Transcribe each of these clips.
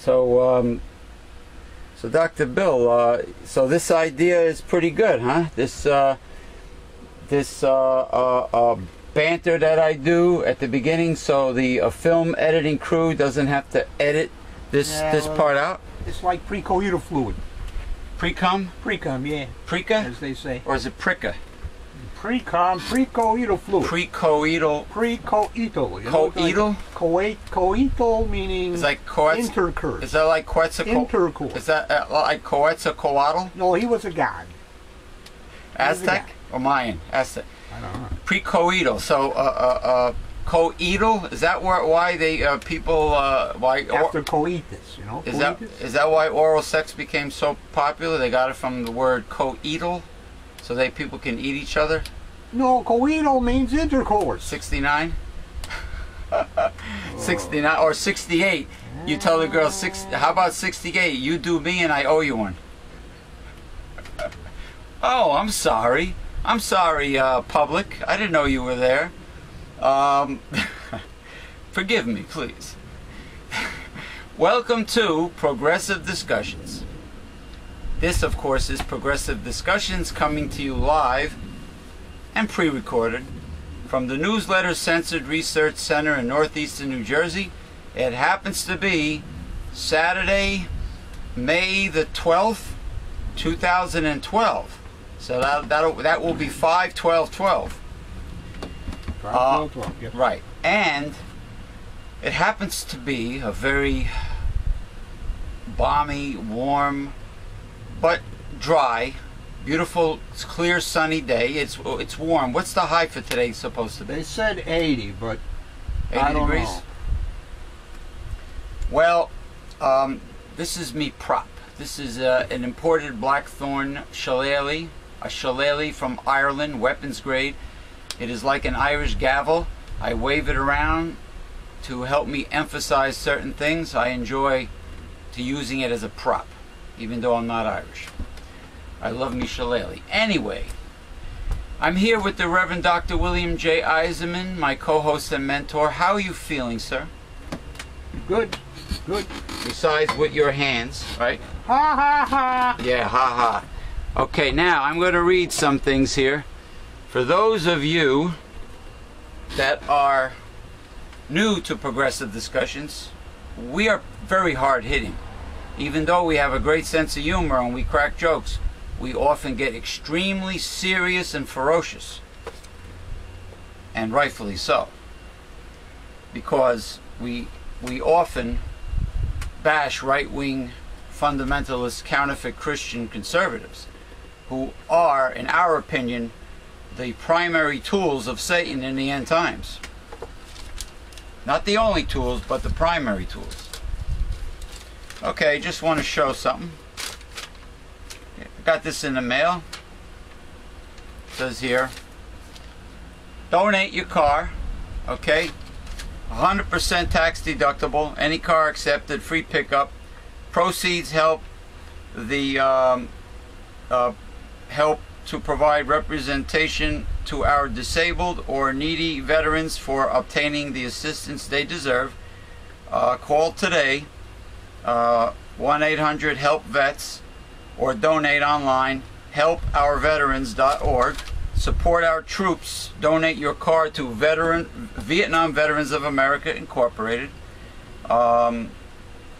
So, so Dr. Bill, so this idea is pretty good, huh? This banter that I do at the beginning, so the film editing crew doesn't have to edit this part out. It's like precoital fluid. Pre-cum? Pre-cum, yeah. Preca? As they say. Or is it prica? Pre-cum, precoital fluid. Precoital. Precoital. Coital? Coital meaning is like intercourse. Is that like Quetzalcoatl? Intercourse. Is that like Quetzalcoatl? No, he was a god. Aztec or Mayan? Aztec. I don't know. Precoital. So, coital, is that why they people why after coitus, you know? Is that why oral sex became so popular? They got it from the word coital, so that people can eat each other. No, coital means intercourse. 69. 69 or 68. You tell the girl how about 68? You do me and I owe you one. Oh, I'm sorry. I'm sorry, public. I didn't know you were there. Forgive me, please. Welcome to Progressive Discussions. This, of course, is Progressive Discussions coming to you live and pre-recorded from the Newsletter Censored Research Center in northeastern New Jersey. It happens to be Saturday, May the 12th, 2012. So that will be 5/12/12. Yep. Right, and it happens to be a very balmy, warm, but dry, beautiful, clear, sunny day. It's warm. What's the high for today supposed to be? They said 80, but 80 I don't degrees. know. Well, this is me prop. This is an imported blackthorn shillelagh, a shillelagh from Ireland, weapons grade. It is like an Irish gavel. I wave it around to help me emphasize certain things. I enjoy using it as a prop, even though I'm not Irish. I love me shillelagh. Anyway, I'm here with the Reverend Dr. William J. Eisenman, my co-host and mentor. How are you feeling, sir? Good, good. Besides with your hands, right? Ha ha ha! Yeah, ha ha. Okay, now I'm going to read some things here. For those of you that are new to Progressive Discussions, we are very hard-hitting. Even though we have a great sense of humor and we crack jokes, we often get extremely serious and ferocious. And rightfully so. Because we often bash right-wing fundamentalist counterfeit Christian conservatives who are, in our opinion, the primary tools of Satan in the end times. Not the only tools, but the primary tools. Okay, just want to show something. I got this in the mail. It says here, donate your car, okay? 100% tax deductible, any car accepted, free pickup. Proceeds help the help to provide representation to our disabled or needy veterans for obtaining the assistance they deserve. Call today, 1-800-HELP-VETS, or donate online, helpourveterans.org. Support our troops. Donate your car to Vietnam Veterans of America Incorporated. But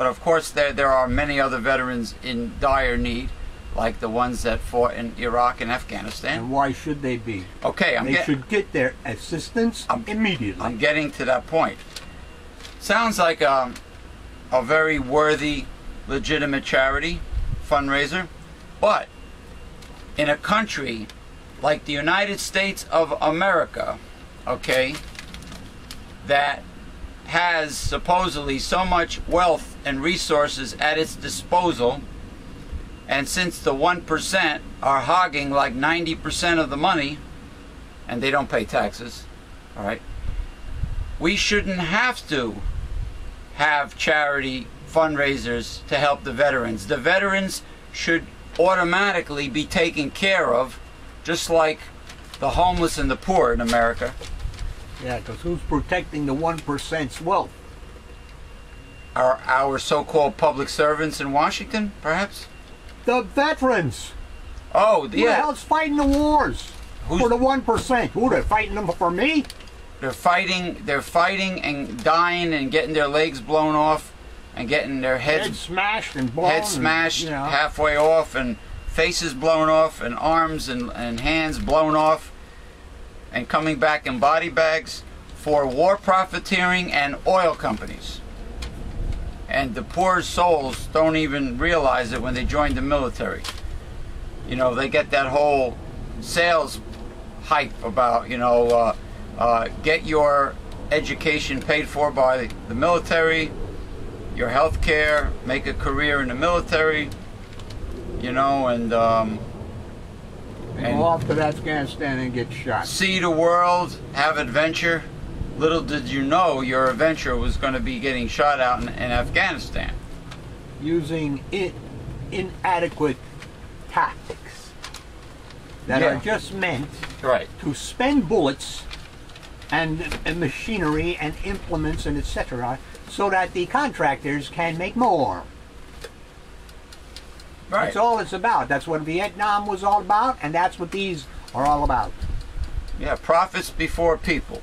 of course there are many other veterans in dire need, like the ones that fought in Iraq and Afghanistan. And why should they be? Okay, they should get their assistance immediately. I'm getting to that point. Sounds like a very worthy, legitimate charity fundraiser, but in a country like the United States of America, okay, that has supposedly so much wealth and resources at its disposal, and since the 1% are hogging like 90% of the money, and they don't pay taxes, all right, we shouldn't have to have charity fundraisers to help the veterans. The veterans should automatically be taken care of, just like the homeless and the poor in America. Yeah, because who's protecting the 1%'s wealth? our so-called public servants in Washington, perhaps? The veterans. Oh, Who the yeah. hell's fighting the wars? For the 1%. Who, they're fighting them for me? They're fighting and dying and getting their legs blown off and getting their Head smashed and blown. halfway off and faces blown off and arms and hands blown off and coming back in body bags for war profiteering and oil companies. And the poor souls don't even realize it when they join the military. You know, they get that whole sales hype about, get your education paid for by the military, your health care, make a career in the military, and go off to Afghanistan and get shot. See the world, have adventure. Little did you know your adventure was going to be getting shot out in Afghanistan. Using inadequate tactics that are just meant to spend bullets and machinery and implements and etc. so that the contractors can make more. Right. That's all it's about. That's what Vietnam was all about, and that's what these are all about. Yeah, profits before people.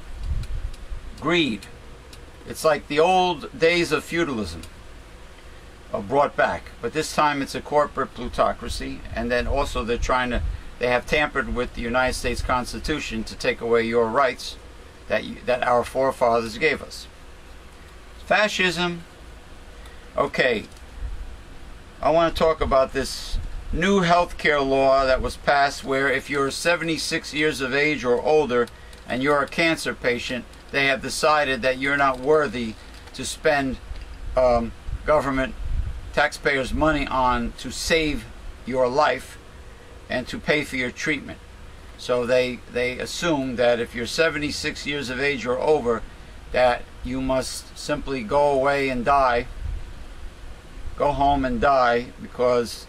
Greed. It's like the old days of feudalism are brought back, but this time it's a corporate plutocracy, and then also they have tampered with the United States Constitution to take away your rights that our forefathers gave us. Fascism. Okay, I want to talk about this new healthcare law that was passed where if you're 76 years of age or older and you're a cancer patient, they have decided that you're not worthy to spend government taxpayers' money on to save your life and to pay for your treatment. So they assume that if you're 76 years of age or over, that you must simply go away and die, go home and die, because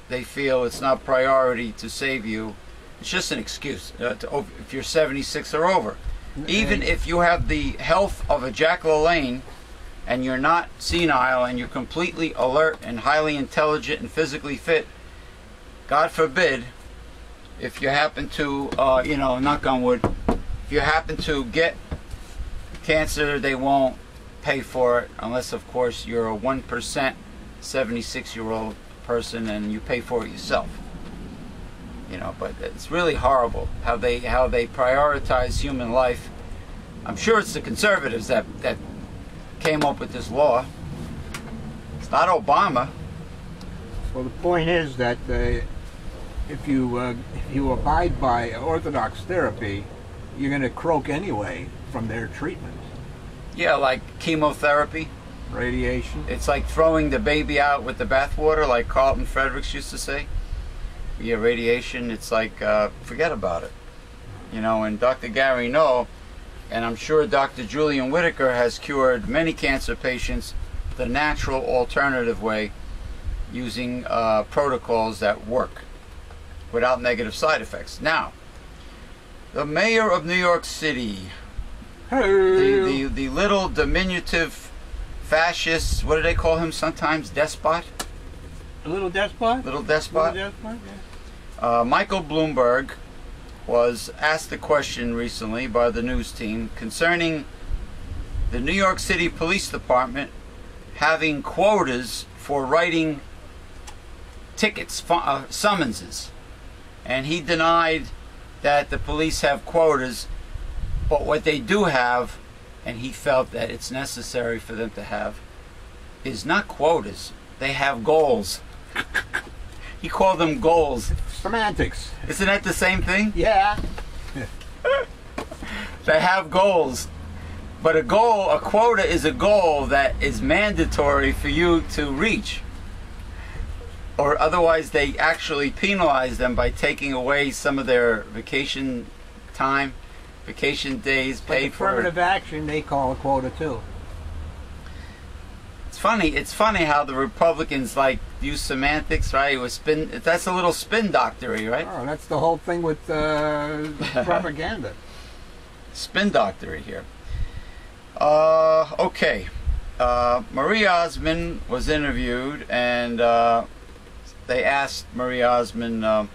they feel it's not priority to save you. It's just an excuse if you're 76 or over. Even if you have the health of a Jack LaLanne and you're not senile and you're completely alert and highly intelligent and physically fit, God forbid, if you happen to, knock on wood, if you happen to get cancer, they won't pay for it unless, of course, you're a 1% 76-year-old person and you pay for it yourself. But it's really horrible how they prioritize human life. I'm sure it's the conservatives that came up with this law. It's not Obama. Well, the point is that if you abide by orthodox therapy, you're going to croak anyway from their treatment. Yeah, like chemotherapy. Radiation. It's like throwing the baby out with the bathwater, like Carlton Fredericks used to say. Yeah, radiation, it's like, forget about it. And Dr. Gary Null, and I'm sure Dr. Julian Whitaker has cured many cancer patients the natural alternative way, using protocols that work without negative side effects. Now, the mayor of New York City, the little diminutive fascist, what do they call him sometimes, despot? A little despot? Little despot? Little despot, yeah. Michael Bloomberg was asked a question recently by the news team concerning the New York City Police Department having quotas for writing tickets, summonses. And he denied that the police have quotas, but what they do have, and he felt that it's necessary for them to have, is not quotas. They have goals. He called them goals. Semantics. Isn't that the same thing? Yeah. They have goals. But a quota is a goal that is mandatory for you to reach. Or otherwise they actually penalize them by taking away some of their vacation time, vacation days paid for. Affirmative action they call a quota too. It's funny how the Republicans use semantics, right? That's a little spin doctory, right? Oh, that's the whole thing with propaganda. Spin doctory here. Okay. Marie Osmond was interviewed, and they asked Marie Osmond,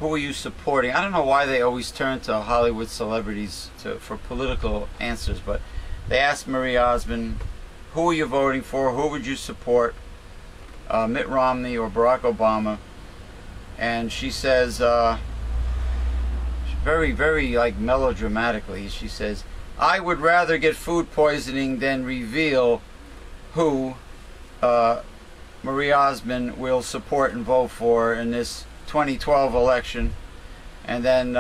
who are you supporting? I don't know why they always turn to Hollywood celebrities for political answers, but they asked Marie Osmond, who are you voting for? Who would you support? Mitt Romney or Barack Obama? And she says, very, very like melodramatically, she says, I would rather get food poisoning than reveal who Marie Osmond will support and vote for in this 2012 election. And then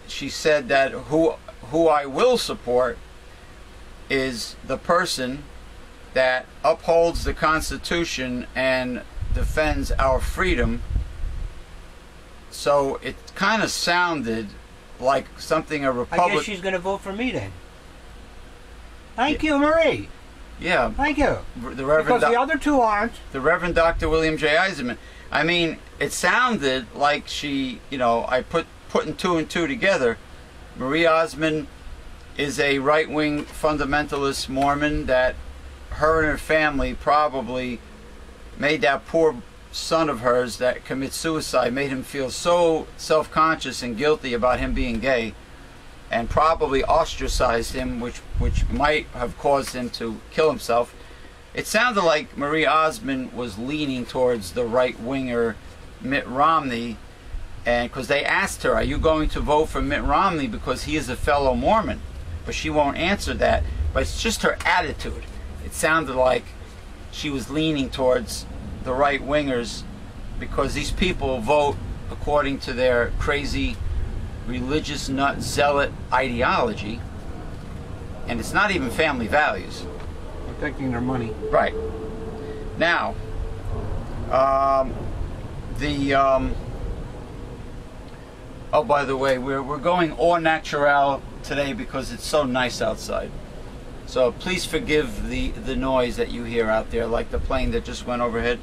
she said that who I will support is the person that upholds the Constitution and defends our freedom. So it kind of sounded like something a Republican... I guess she's going to vote for me then. Thank you, Marie. Yeah. Thank you. The Reverend because the other two aren't. The Reverend Dr. William J. Eisenman. I mean, it sounded like she, you know, putting two and two together. Marie Osmond is a right-wing fundamentalist Mormon that her and her family probably made that poor son of hers that commits suicide, made him feel so self-conscious and guilty about him being gay, and probably ostracized him, which might have caused him to kill himself. It sounded like Marie Osmond was leaning towards the right-winger Mitt Romney, and because they asked her, are you going to vote for Mitt Romney because he is a fellow Mormon? But she won't answer that. But it's just her attitude. It sounded like she was leaning towards the right-wingers because these people vote according to their crazy religious nut zealot ideology, and it's not even family values. Protecting their money. Right. Now, oh, by the way, we're going au naturel today because it's so nice outside. So please forgive the noise that you hear out there, like the plane that just went overhead.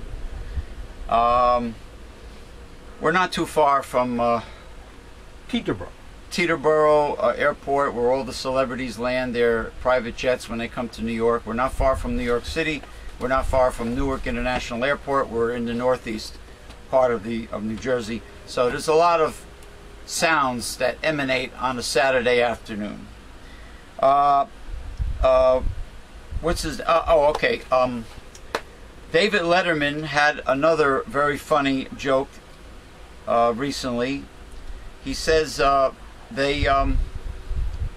We're not too far from Teterboro Airport, where all the celebrities land their private jets when they come to New York. We're not far from New York City. We're not far from Newark International Airport. We're in the northeast part of New Jersey. So there's a lot of sounds that emanate on a Saturday afternoon. What's his? Okay. David Letterman had another very funny joke recently. He says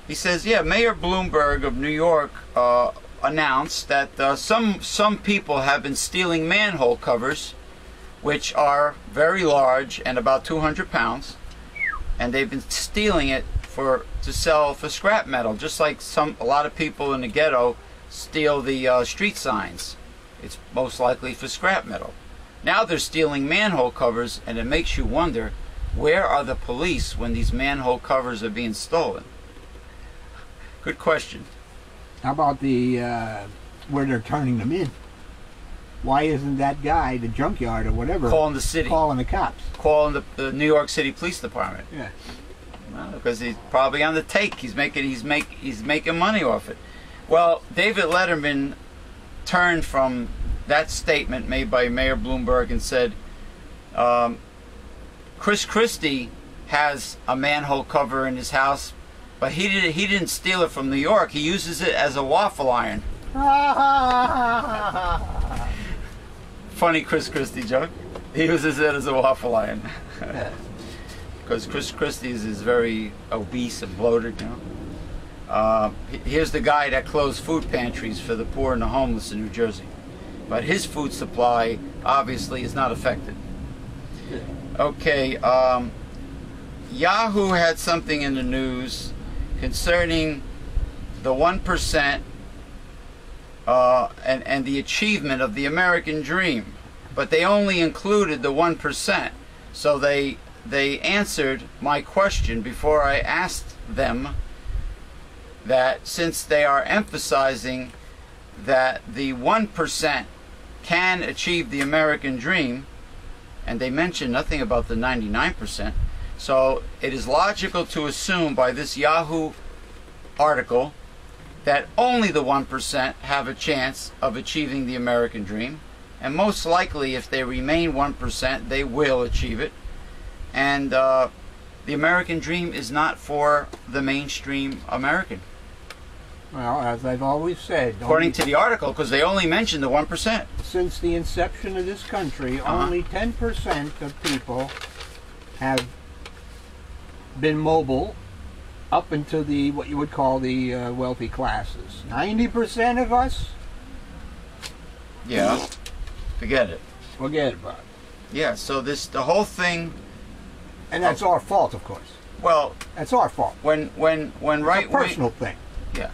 he says, yeah, Mayor Bloomberg of New York announced that some people have been stealing manhole covers, which are very large and about 200 pounds, and they've been stealing it to sell for scrap metal, just like a lot of people in the ghetto steal the street signs. It's most likely for scrap metal. Now they're stealing manhole covers, and it makes you wonder, where are the police when these manhole covers are being stolen? Good question. How about where they're turning them in? Why isn't that guy, the junkyard or whatever, calling the city, calling the cops, calling the New York City Police Department? Yeah. Well, because he's probably on the take. He's making money off it. Well, David Letterman turned from that statement made by Mayor Bloomberg and said, Chris Christie has a manhole cover in his house, but he didn't steal it from New York. He uses it as a waffle iron. Funny Chris Christie joke. He uses it as a waffle iron. Because Chris Christie is very obese and bloated, you know. Here's the guy that closed food pantries for the poor and the homeless in New Jersey. But his food supply obviously is not affected. Okay, Yahoo had something in the news concerning the 1% and the achievement of the American dream. But they only included the 1%. So they answered my question before I asked them that since they are emphasizing that the 1% can achieve the American dream, and they mention nothing about the 99%, so it is logical to assume by this Yahoo article that only the 1% have a chance of achieving the American dream. And most likely, if they remain 1%, they will achieve it. And the American dream is not for the mainstream American. Well, as I've always said, According to the article, because they only mention the 1%. since the inception of this country, only 10% of people have been mobile up into the what you would call the wealthy classes. 90% of us, Yeah. Forget it. forget about it. Yeah, so the whole thing, And that's our fault, of course. well, That's our fault. when It's right a personal thing. Yeah.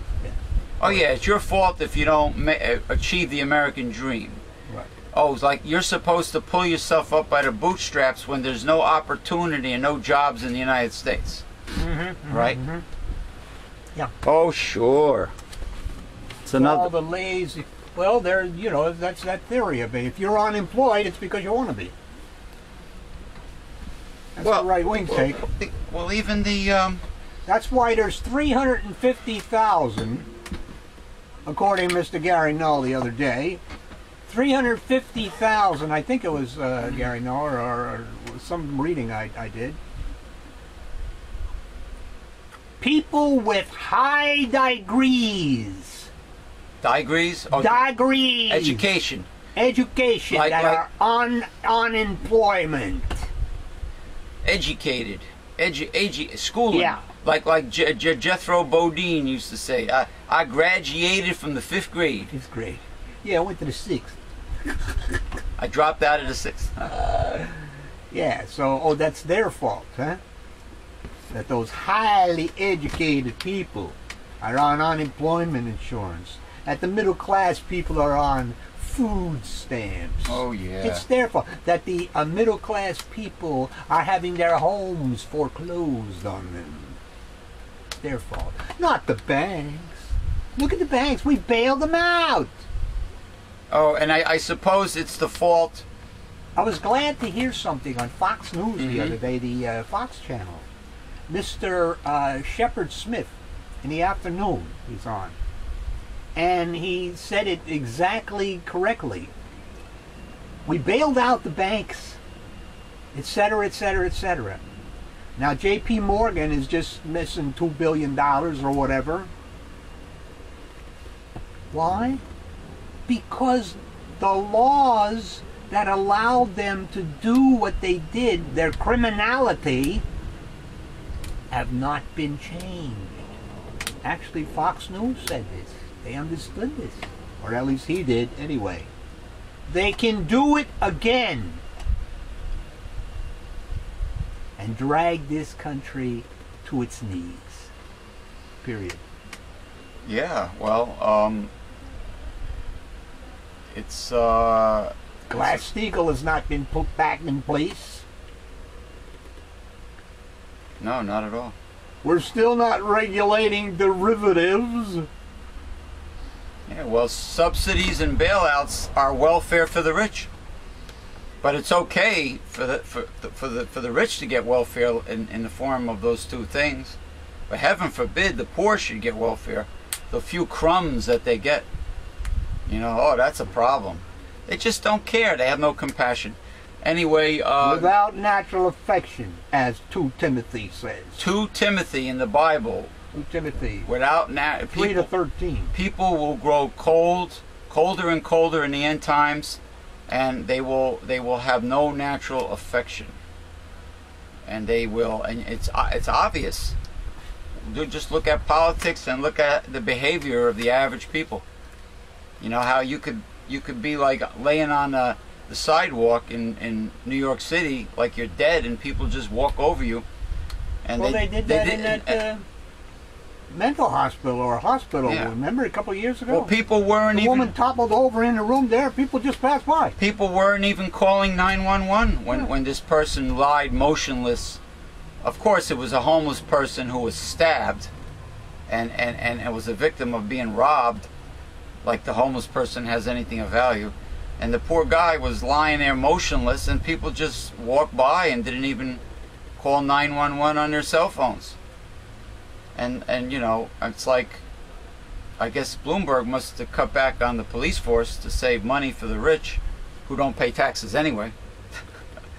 Oh yeah, it's your fault if you don't achieve the American dream. Right. Oh, it's like you're supposed to pull yourself up by the bootstraps when there's no opportunity and no jobs in the United States. Right? Yeah. Oh, sure. It's All another. the lazy. Well, there, you know, that's that theory of it. If you're unemployed, it's because you want to be. That's Well, the right wing take. Well, even the That's why there's 350,000, according to Mr. Gary Null the other day. 350,000, I think it was Gary Null or some reading I did. People with high degrees. degrees, Degrees. education. Education Like- that like- are on unemployment. Educated, schooling. Yeah. Like Jethro Bodine used to say, I graduated from the 5th grade. It's great. Yeah, I went to the 6th. I dropped out of the 6th. Yeah, so, that's their fault, huh? That those highly educated people are on unemployment insurance. That the middle class people are on food stamps. Oh yeah. It's their fault that the middle class people are having their homes foreclosed on them. It's their fault, not the banks. Look at the banks. We bailed them out. Oh, and I suppose it's the fault. I was glad to hear something on Fox News the other day, the Fox channel. Mr. Shepard Smith, in the afternoon, he's on. And he said it exactly correctly. We bailed out the banks, etc., etc., etc. Now, J.P. Morgan is just missing $2 billion or whatever. Why? Because the laws that allowed them to do what they did, their criminality, have not been changed. Actually, Fox News said this. They understood this. Or at least he did, anyway. They can do it again. And drag this country to its knees. Period. Yeah. Well, it's Glass-Steagall has not been put back in place. no, not at all. We're still not regulating derivatives. Yeah. Well, subsidies and bailouts are welfare for the rich. But it's okay for the rich to get welfare in the form of those two things. But heaven forbid the poor should get welfare. The few crumbs that they get, oh, that's a problem. They just don't care. They have no compassion. Anyway, Without natural affection, as 2 Timothy says. 2 Timothy in the Bible, 2 Timothy without 3 to 13. people will grow colder and colder in the end times, and they will have no natural affection. And it's obvious. Just look at politics and look at the behavior of the average people. You know how you could be like laying on the sidewalk in New York City like you're dead, and people just walk over you. And Well, they did that in that mental hospital or hospital. Yeah. Remember a couple of years ago? Well, people weren't the even. woman toppled over in the room there. People just passed by. People weren't even calling 911 when this person lied motionless. Of course, it was a homeless person who was stabbed, and it was a victim of being robbed. Like the homeless person has anything of value. And the poor guy was lying there motionless, and people just walked by and didn't even call 911 on their cell phones. And it's like, I guess Bloomberg must have cut back on the police force to save money for the rich, who don't pay taxes anyway.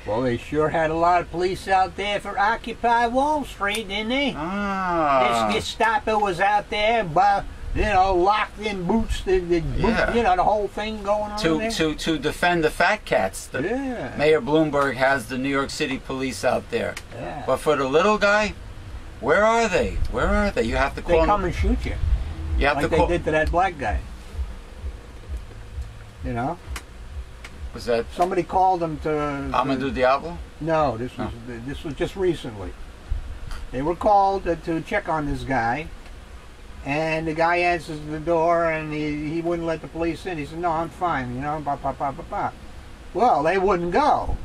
Well, they sure had a lot of police out there for Occupy Wall Street, didn't they? Ah. This Gestapo was out there, locked in boots, Yeah. the whole thing going on there. To defend the fat cats. Yeah. Mayor Bloomberg has the New York City police out there. Yeah. But for the little guy, where are they? Where are they? You have to call They them. come and shoot you, You have like to they call. did to that black guy. You know? Was that Somebody called them to... Amadou Diablo? No, this was just recently. They were called to check on this guy, and the guy answers the door, and he wouldn't let the police in. He said, "No, I'm fine," Well, they wouldn't go.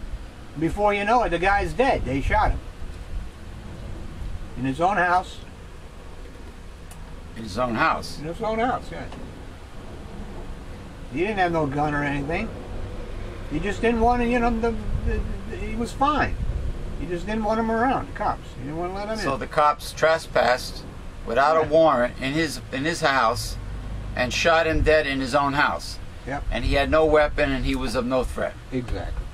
Before you know it, the guy's dead. They shot him in his own house. In his own house. In his own house, yeah. He didn't have no gun or anything. He just didn't want to, he was fine. He just didn't want him around, the cops. He didn't want to let him in. So the cops trespassed without a warrant in his house and shot him dead in his own house. Yep. And he had no weapon and he was of no threat. Exactly.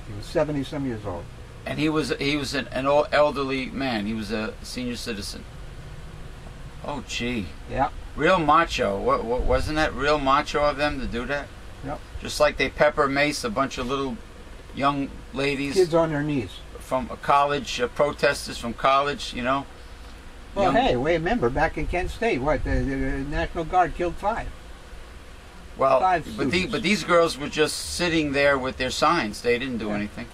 He was 70-some years old. And he was an old elderly man. He was a senior citizen. Oh, gee. Yep. Real macho. What wasn't that real macho of them to do that? Yep. Just like they pepper mace a bunch of little young ladies Kids on their knees. from a college, protesters from college, you know. Well, Young- hey, remember back in Kent State, the National Guard killed 5. Well, Five but students. these girls were just sitting there with their signs. They didn't do anything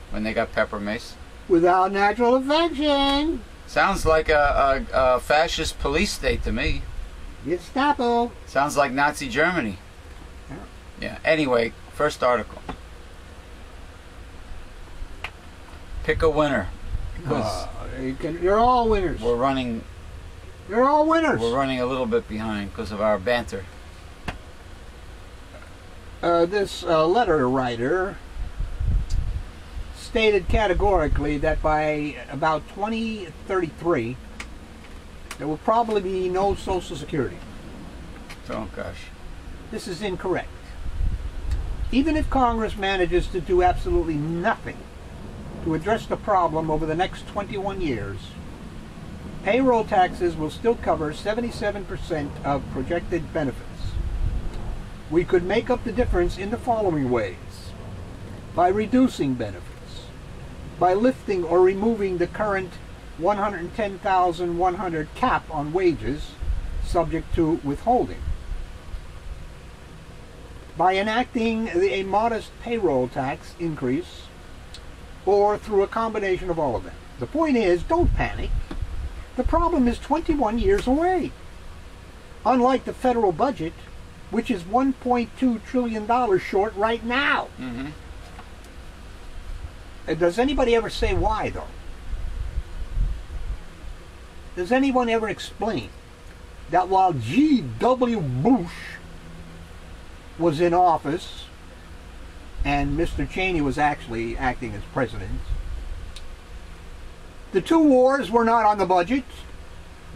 when they got pepper mace. Without natural affection. Sounds like a fascist police state to me. Gestapo. Sounds like Nazi Germany. Yeah. Anyway, first article. Pick a winner. Because You're all winners. we're running You're all winners. a little bit behind because of our banter. This letter writer stated categorically that by about 2033, there will probably be no Social Security. Oh gosh. This is incorrect. Even if Congress manages to do absolutely nothing to address the problem over the next 21 years, payroll taxes will still cover 77% of projected benefits. We could make up the difference in the following ways: by reducing benefits, by lifting or removing the current 110,100 cap on wages subject to withholding, by enacting a modest payroll tax increase, or through a combination of all of them. The point is, don't panic. The problem is 21 years away. Unlike the federal budget, which is $1.2 trillion short right now. Mm-hmm. Does anybody ever say why, though? Does anyone ever explain that while G.W. Bush was in office and Mr. Cheney was actually acting as president, the 2 wars were not on the budget?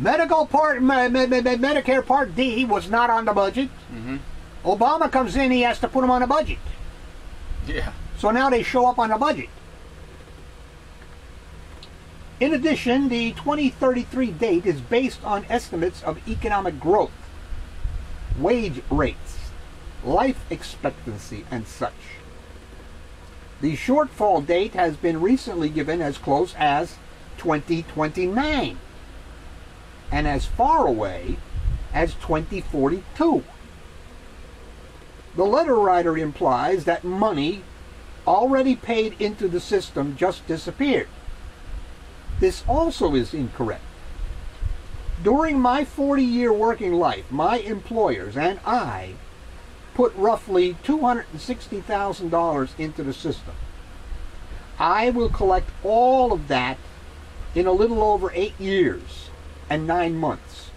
Medicare Part D was not on the budget. Mm-hmm. Obama comes in, he has to put them on the budget. Yeah. So now they show up on the budget. In addition, the 2033 date is based on estimates of economic growth, wage rates, life expectancy, and such. The shortfall date has been recently given as close as 2029 and as far away as 2042. The letter writer implies that money already paid into the system just disappeared. This also is incorrect. During my 40-year working life, my employers and I put roughly $260,000 into the system. I will collect all of that in a little over 8 years and 9 months.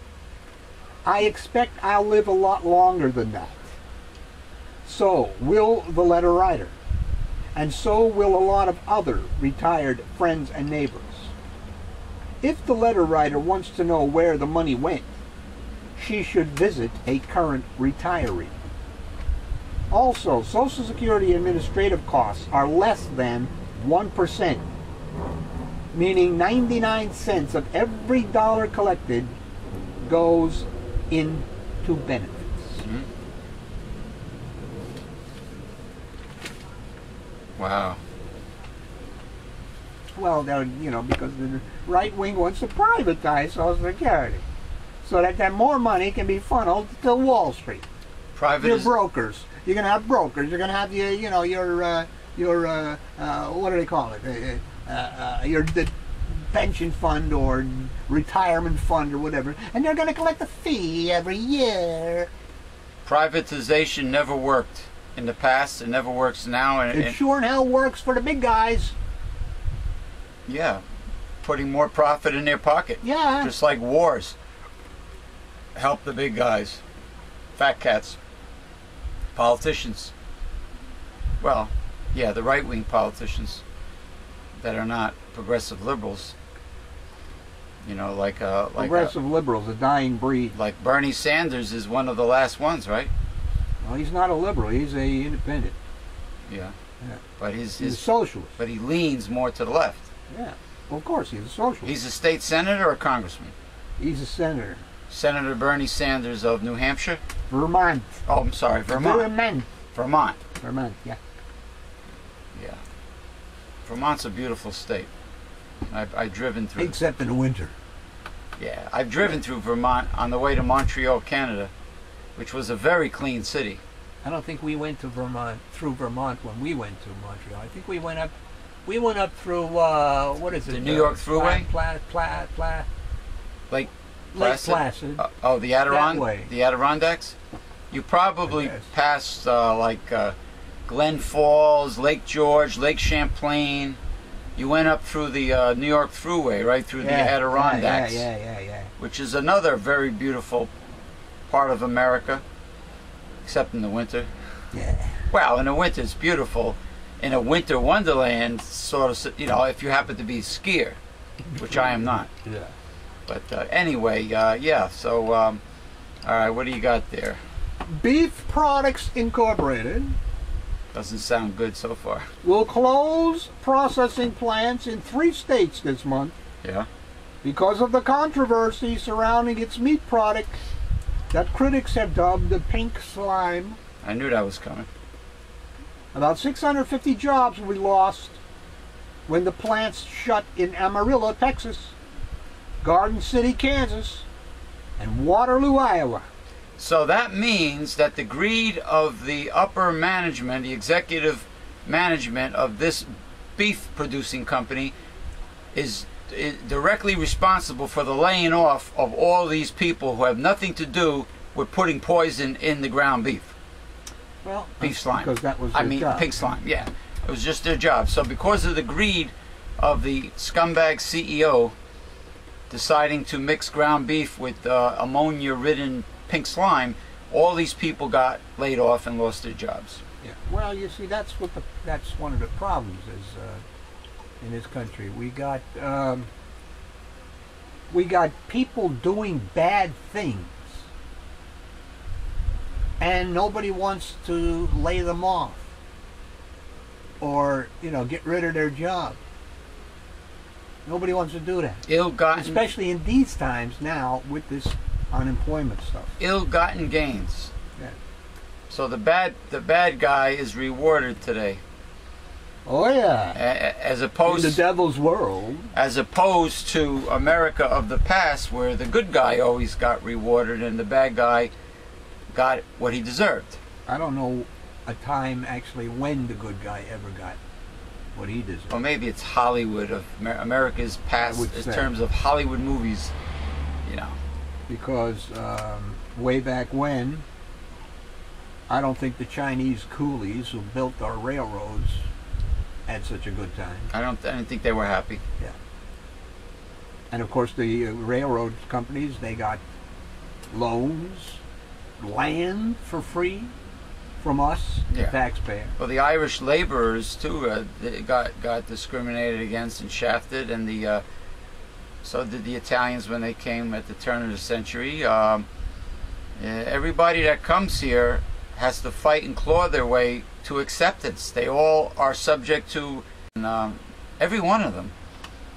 I expect I'll live a lot longer than that. So will the letter writer, and so will a lot of other retired friends and neighbors. If the letter writer wants to know where the money went, she should visit a current retiree. Also, Social Security administrative costs are less than 1%, meaning 99 cents of every dollar collected goes into benefits. Mm-hmm. Wow. Well, because the right wing wants to privatize Social Security, so that more money can be funneled to Wall Street. Your brokers. You're going to have brokers. You're going to have your what do they call it? The pension fund or retirement fund or whatever, and they're going to collect a fee every year. Privatization never worked in the past. It never works now. And it sure in hell works for the big guys. Yeah, putting more profit in their pocket. Yeah. Just like wars. Help the big guys. Fat cats. Politicians. Well, yeah, the right-wing politicians that are not progressive liberals. You know, like progressive liberals, a dying breed. Like Bernie Sanders is one of the last ones, right? Well, he's not a liberal. He's a independent. Yeah. Yeah. But he's a socialist. But he leans more to the left. Yeah. Well, of course, he's a socialist. He's a state senator or a congressman? He's a senator. Senator Bernie Sanders of New Hampshire? Vermont. Oh, I'm sorry, Vermont. Vermont, yeah. Yeah. Vermont's a beautiful state. I've driven through. Except in the winter. Yeah, I've driven through Vermont on the way to Montreal, Canada, which was a very clean city. I don't think we went to through Vermont when we went to Montreal. I think we went up through what is it? The New York Thruway? Lake Placid. Oh, the Adirondacks? You probably passed Glen Falls, Lake George, Lake Champlain. You went up through the New York Thruway, right through the Adirondacks. Yeah. Which is another very beautiful part of America, except in the winter. Yeah. Well, in the winter it's beautiful. In a winter wonderland, sort of, if you happen to be a skier, which I am not. Yeah. But anyway, yeah, so, all right, what do you got there? Beef Products Incorporated doesn't sound good so far. Will close processing plants in 3 states this month. Yeah. Because of the controversy surrounding its meat product that critics have dubbed the pink slime. I knew that was coming. About 650 jobs will be lost when the plants shut in Amarillo, Texas, Garden City, Kansas, and Waterloo, Iowa. So that means that the greed of the upper management, the executive management of this beef producing company is directly responsible for the laying off of all these people who have nothing to do with putting poison in the ground beef. Well, beef slime. Because that was their job. Pig slime, yeah. It was just their job. So because of the greed of the scumbag CEO deciding to mix ground beef with ammonia-ridden pink slime, all these people got laid off and lost their jobs. Yeah. Well, you see, that's one of the problems is in this country. We got people doing bad things, and nobody wants to lay them off or get rid of their job. Nobody wants to do that. Ill-gotten, especially in these times now with this unemployment stuff. Ill-gotten gains. Yeah. So the bad guy is rewarded today. Oh yeah. As opposed in the devil's world. As opposed to America of the past, where the good guy always got rewarded and the bad guy got what he deserved. I don't know a time actually when the good guy ever got what he deserved. Well, maybe it's Hollywood of America's past in terms of Hollywood movies, Because way back when, I don't think the Chinese coolies who built our railroads had such a good time. I didn't think they were happy. Yeah. And of course the railroad companies, they got loans, land for free from us, the taxpayer. Well, the Irish laborers too they got discriminated against and shafted, and so did the Italians when they came at the turn of the century. Everybody that comes here has to fight and claw their way to acceptance. They all are subject to, every one of them.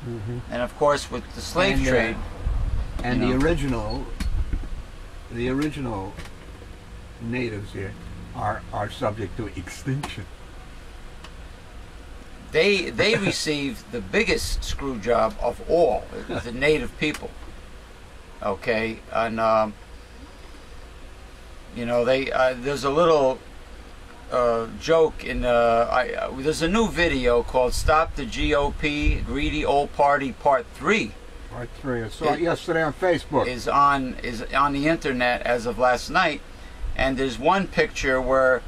Mm-hmm. And of course, with the slave trade, and the original natives here are subject to extinction. They received the biggest screw job of all. It was the native people. Okay, and there's a little joke in there's a new video called "Stop the GOP Greedy Old Party Part 3." Part 3. I saw it yesterday on Facebook. Is on the internet as of last night, and there's one picture where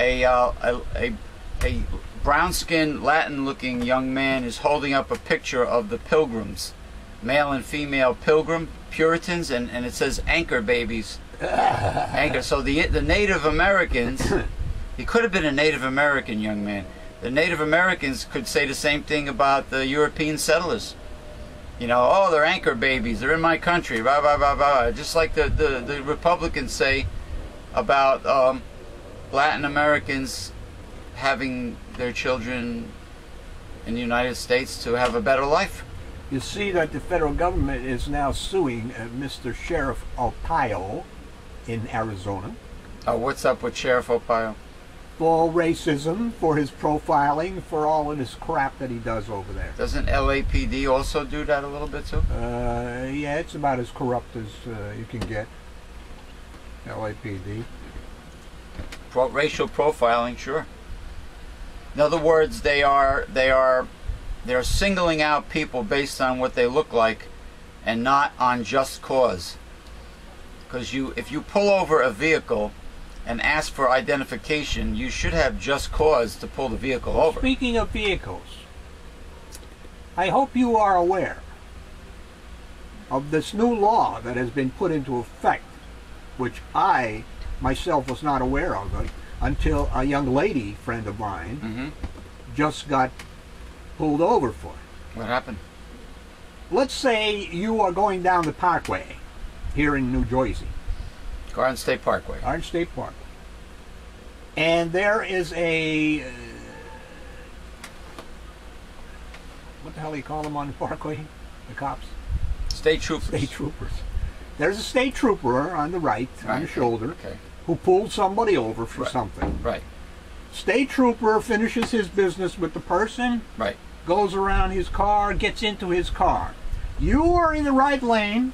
a brown-skinned, Latin-looking young man is holding up a picture of the Pilgrims, male and female Pilgrim Puritans, and it says "anchor babies." Anchor. So the Native Americans, he could have been a Native American young man. The Native Americans could say the same thing about the European settlers. Oh, they're anchor babies. They're in my country. Blah blah blah blah. Just like the Republicans say about Latin Americans having their children in the United States to have a better life. You see that the federal government is now suing Mr. Sheriff Arpaio in Arizona. What's up with Sheriff Arpaio? For racism, for his profiling, for all of this crap that he does over there. Doesn't LAPD also do that a little bit too? Yeah, it's about as corrupt as you can get. LAPD. Racial profiling, sure. In other words, they're singling out people based on what they look like, and not on just cause. Because if you pull over a vehicle and ask for identification, you should have just cause to pull the vehicle over. Speaking of vehicles, I hope you are aware of this new law that has been put into effect, which I myself was not aware of it until a young lady friend of mine just got pulled over for it. What happened? Let's say you are going down the Parkway here in New Jersey. Garden State Parkway. Garden State Parkway. And there is a... what the hell do you call them on the Parkway? The cops? State troopers. State troopers. There's a state trooper on the right, on the shoulder, who pulled somebody over for something. Right. State trooper finishes his business with the person, goes around his car, gets into his car. You are in the right lane.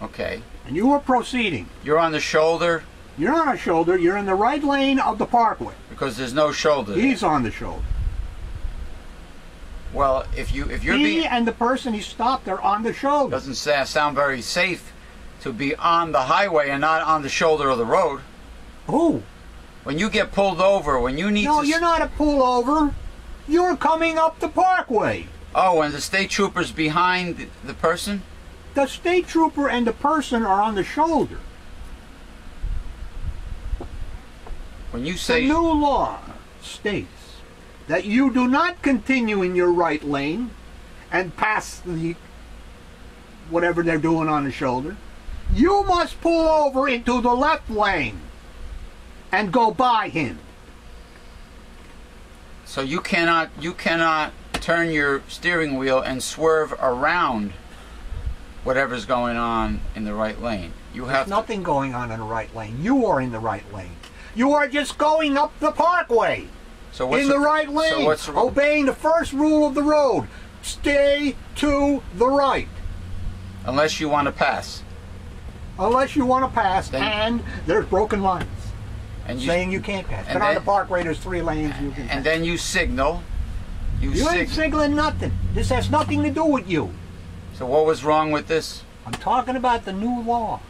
Okay. And you are proceeding. You're on the shoulder. You're on a shoulder. You're in the right lane of the Parkway. Because there's no shoulder. He's on the shoulder. Well, if you're he and the person he stopped are on the shoulder. Doesn't sound very safe to be on the highway and not on the shoulder of the road. Who? When you get pulled over, when you need to... No, you're not a pullover. You're coming up the Parkway. Oh, and the state trooper's behind the person? The state trooper and the person are on the shoulder. When you say... The new law states that you do not continue in your right lane and pass the whatever they're doing on the shoulder. You must pull over into the left lane and go by him. So you cannot turn your steering wheel and swerve around whatever's going on in the right lane. There's nothing going on in the right lane. You are in the right lane. You are just going up the Parkway. So what's in the right lane, obeying the first rule of the road. Stay to the right. Unless you want to pass. Unless you want to pass, and there's broken lines and saying you can't pass. But on the Parkway, there's 3 lanes you can pass. And then you signal. You ain't signaling nothing. This has nothing to do with you. So what was wrong with this? I'm talking about the new law.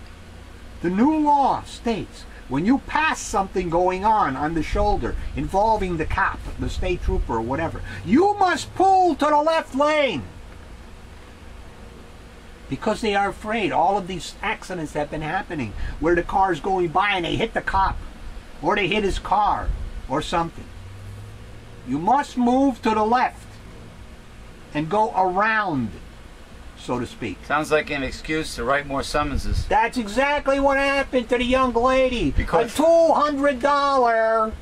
The new law states when you pass something going on the shoulder involving the cop, the state trooper or whatever, you must pull to the left lane. Because they are afraid. All of these accidents have been happening where the car's going by and they hit the cop or they hit his car or something. You must move to the left and go around so to speak. Sounds like an excuse to write more summonses. That's exactly what happened to the young lady. Because a $200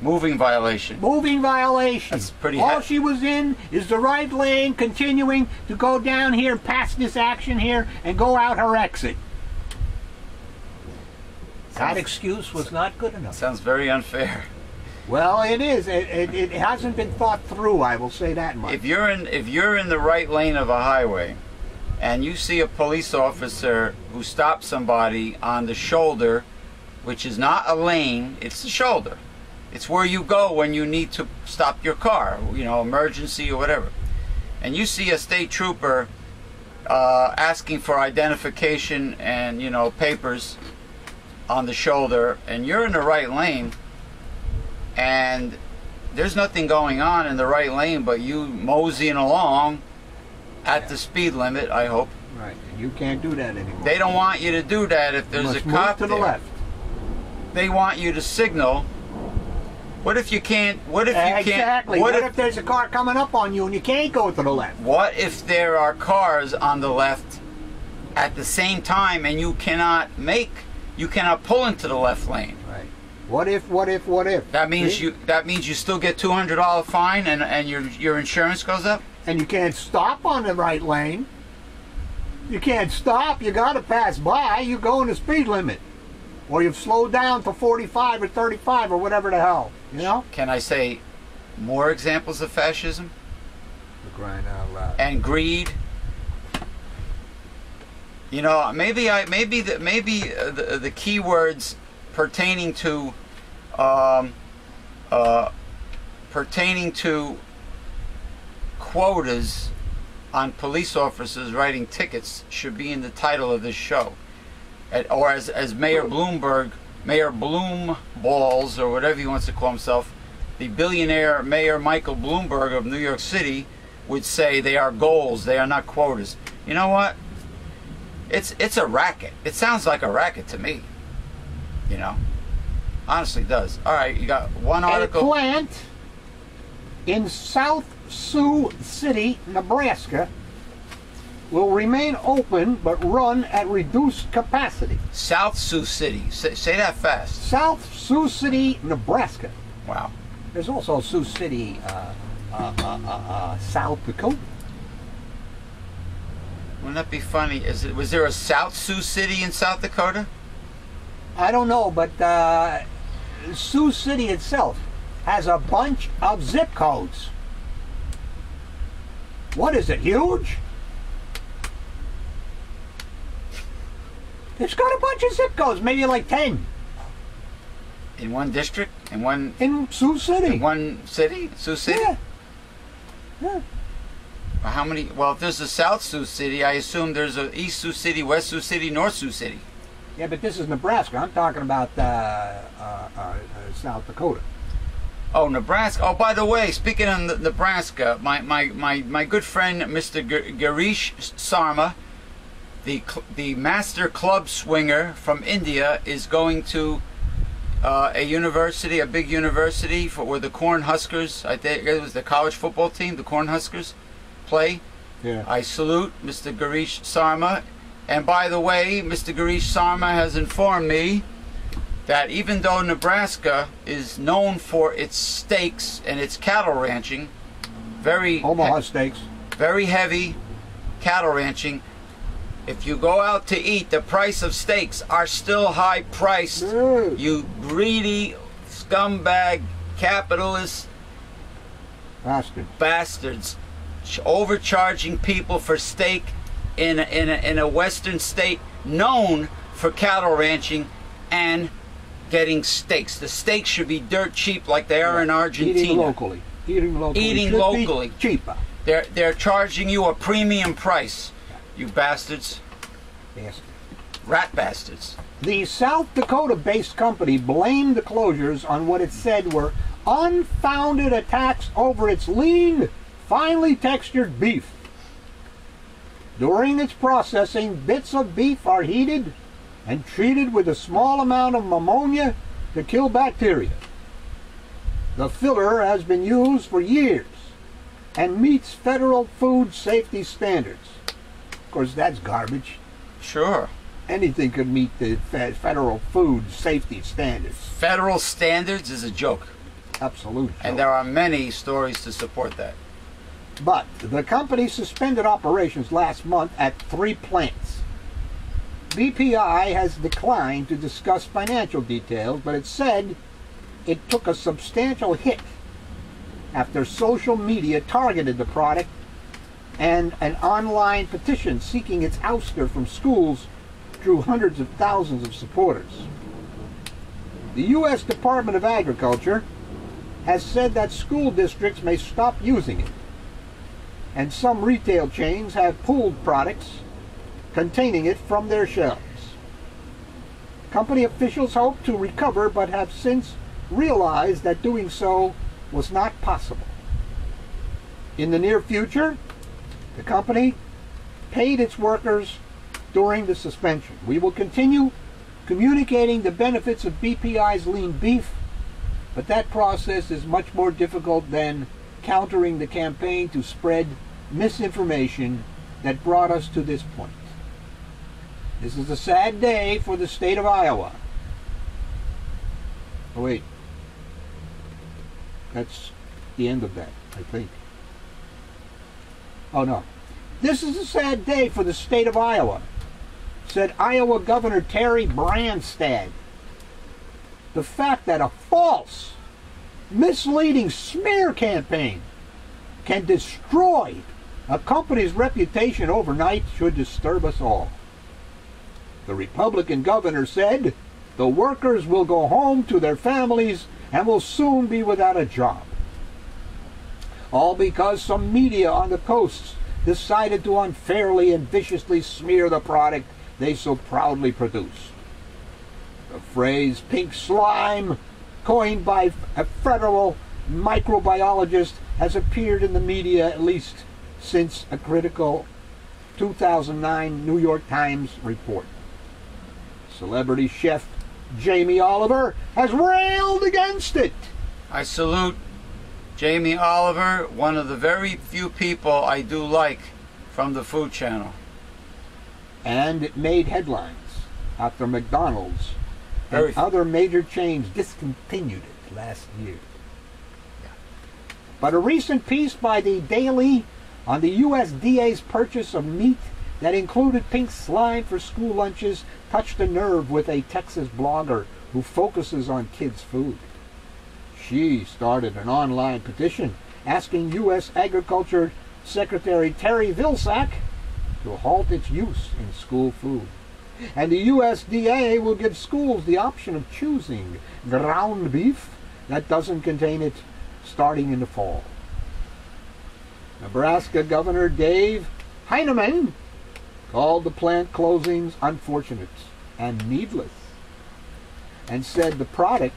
moving violation. moving violation. That's pretty All she was in is the right lane, continuing to go down here and pass this action here and go out her exit. That excuse was not good enough. Sounds very unfair. Well, it is. It hasn't been thought through. I will say that much. If you're in the right lane of a highway, and you see a police officer who stops somebody on the shoulder, which is not a lane, it's the shoulder. It's where you go when you need to stop your car, you know, emergency or whatever. And you see a state trooper asking for identification and, you know, papers on the shoulder, and you're in the right lane, and there's nothing going on in the right lane but you moseying along at the speed limit, I hope. Right. You can't do that anymore. They don't want you to do that if there's a cop to the there. left. They want you to signal. What if you can't? What if you can't? Exactly. What if there's a car coming up on you and you can't go to the left? What if there are cars on the left at the same time and you cannot pull into the left lane? Right. What if? That means See? That means you still get $200 fine and your insurance goes up. And you can't stop on the right lane. You can't stop. You got to pass by. You go in the speed limit, or you've slowed down to 45 or 35 or whatever the hell. You know. Can I say more examples of fascism? For crying out loud. And greed. You know, maybe the key words pertaining to quotas on police officers writing tickets should be in the title of this show, or as Mayor Bloomberg, Mayor Bloomballs, or whatever he wants to call himself, the billionaire Mayor Michael Bloomberg of New York City would say, they are goals, they are not quotas. You know what? It's a racket. It sounds like a racket to me. You know, honestly does. All right, you got one article. A plant in South Sioux City, Nebraska, will remain open but run at reduced capacity. South Sioux City. Say that fast. South Sioux City, Nebraska. Wow. There's also Sioux City, South Dakota. Wouldn't that be funny? Was there a South Sioux City in South Dakota? I don't know, but Sioux City itself has a bunch of zip codes. What is it, huge? It's got a bunch of zip codes, maybe like 10. In one district? In Sioux City. In one city? Sioux City? Yeah. Yeah. How many? Well, if there's a South Sioux City, I assume there's a East Sioux City, West Sioux City, North Sioux City. Yeah, but this is Nebraska. I'm talking about South Dakota. Oh, Nebraska. Oh, by the way, speaking of Nebraska, my good friend Mr. Girish Sarma, the master club swinger from India, is going to a university, a big university where the Cornhuskers, I think it was the college football team, the Cornhuskers, play. Yeah. I salute Mr. Girish Sarma. And by the way, Mr. Girish Sarma has informed me that even though Nebraska is known for its steaks and its cattle ranching, Omaha steaks, very heavy cattle ranching, if you go out to eat, the price of steaks are still high priced. You greedy scumbag capitalist bastards, overcharging people for steak in a western state known for cattle ranching and getting steaks. The steaks should be dirt cheap like they are in Argentina. Eating locally. Eating locally. Cheaper. They're charging you a premium price. You bastards. Yes. Rat bastards. The South Dakota-based company blamed the closures on what it said were unfounded attacks over its lean, finely textured beef. During its processing, bits of beef are heated and treated with a small amount of ammonia to kill bacteria. The filler has been used for years and meets federal food safety standards. Of course, that's garbage. Sure. Anything could meet the federal food safety standards. Federal standards is a joke. Absolute joke. And there are many stories to support that. But the company suspended operations last month at 3 plants. BPI has declined to discuss financial details, but it said it took a substantial hit after social media targeted the product, and an online petition seeking its ouster from schools drew hundreds of thousands of supporters. The U.S. Department of Agriculture has said that school districts may stop using it, and some retail chains have pulled products containing it from their shelves. Company officials hope to recover, but have since realized that doing so was not possible. In the near future, the company paid its workers during the suspension. We will continue communicating the benefits of BPI's lean beef, but that process is much more difficult than countering the campaign to spread misinformation that brought us to this point. This is a sad day for the state of Iowa. Oh wait, that's the end of that, I think. Oh no. This is a sad day for the state of Iowa, said Iowa Governor Terry Branstad. The fact that a false, misleading smear campaign can destroy a company's reputation overnight should disturb us all. The Republican governor said the workers will go home to their families and will soon be without a job. All because some media on the coasts decided to unfairly and viciously smear the product they so proudly produce. The phrase pink slime, coined by a federal microbiologist, has appeared in the media at least since a critical 2009 New York Times report. Celebrity chef Jamie Oliver has railed against it. I salute Jamie Oliver, one of the very few people I do like from the Food Channel. And it made headlines after McDonald's and other major chains discontinued it last year. But a recent piece by the Daily on the USDA's purchase of meat that included pink slime for school lunches touched a nerve with a Texas blogger who focuses on kids' food. She started an online petition asking U.S. Agriculture Secretary Terry Vilsack to halt its use in school food. And the USDA will give schools the option of choosing ground beef that doesn't contain it starting in the fall. Nebraska Governor Dave Heineman called the plant closings unfortunate and needless, and said the product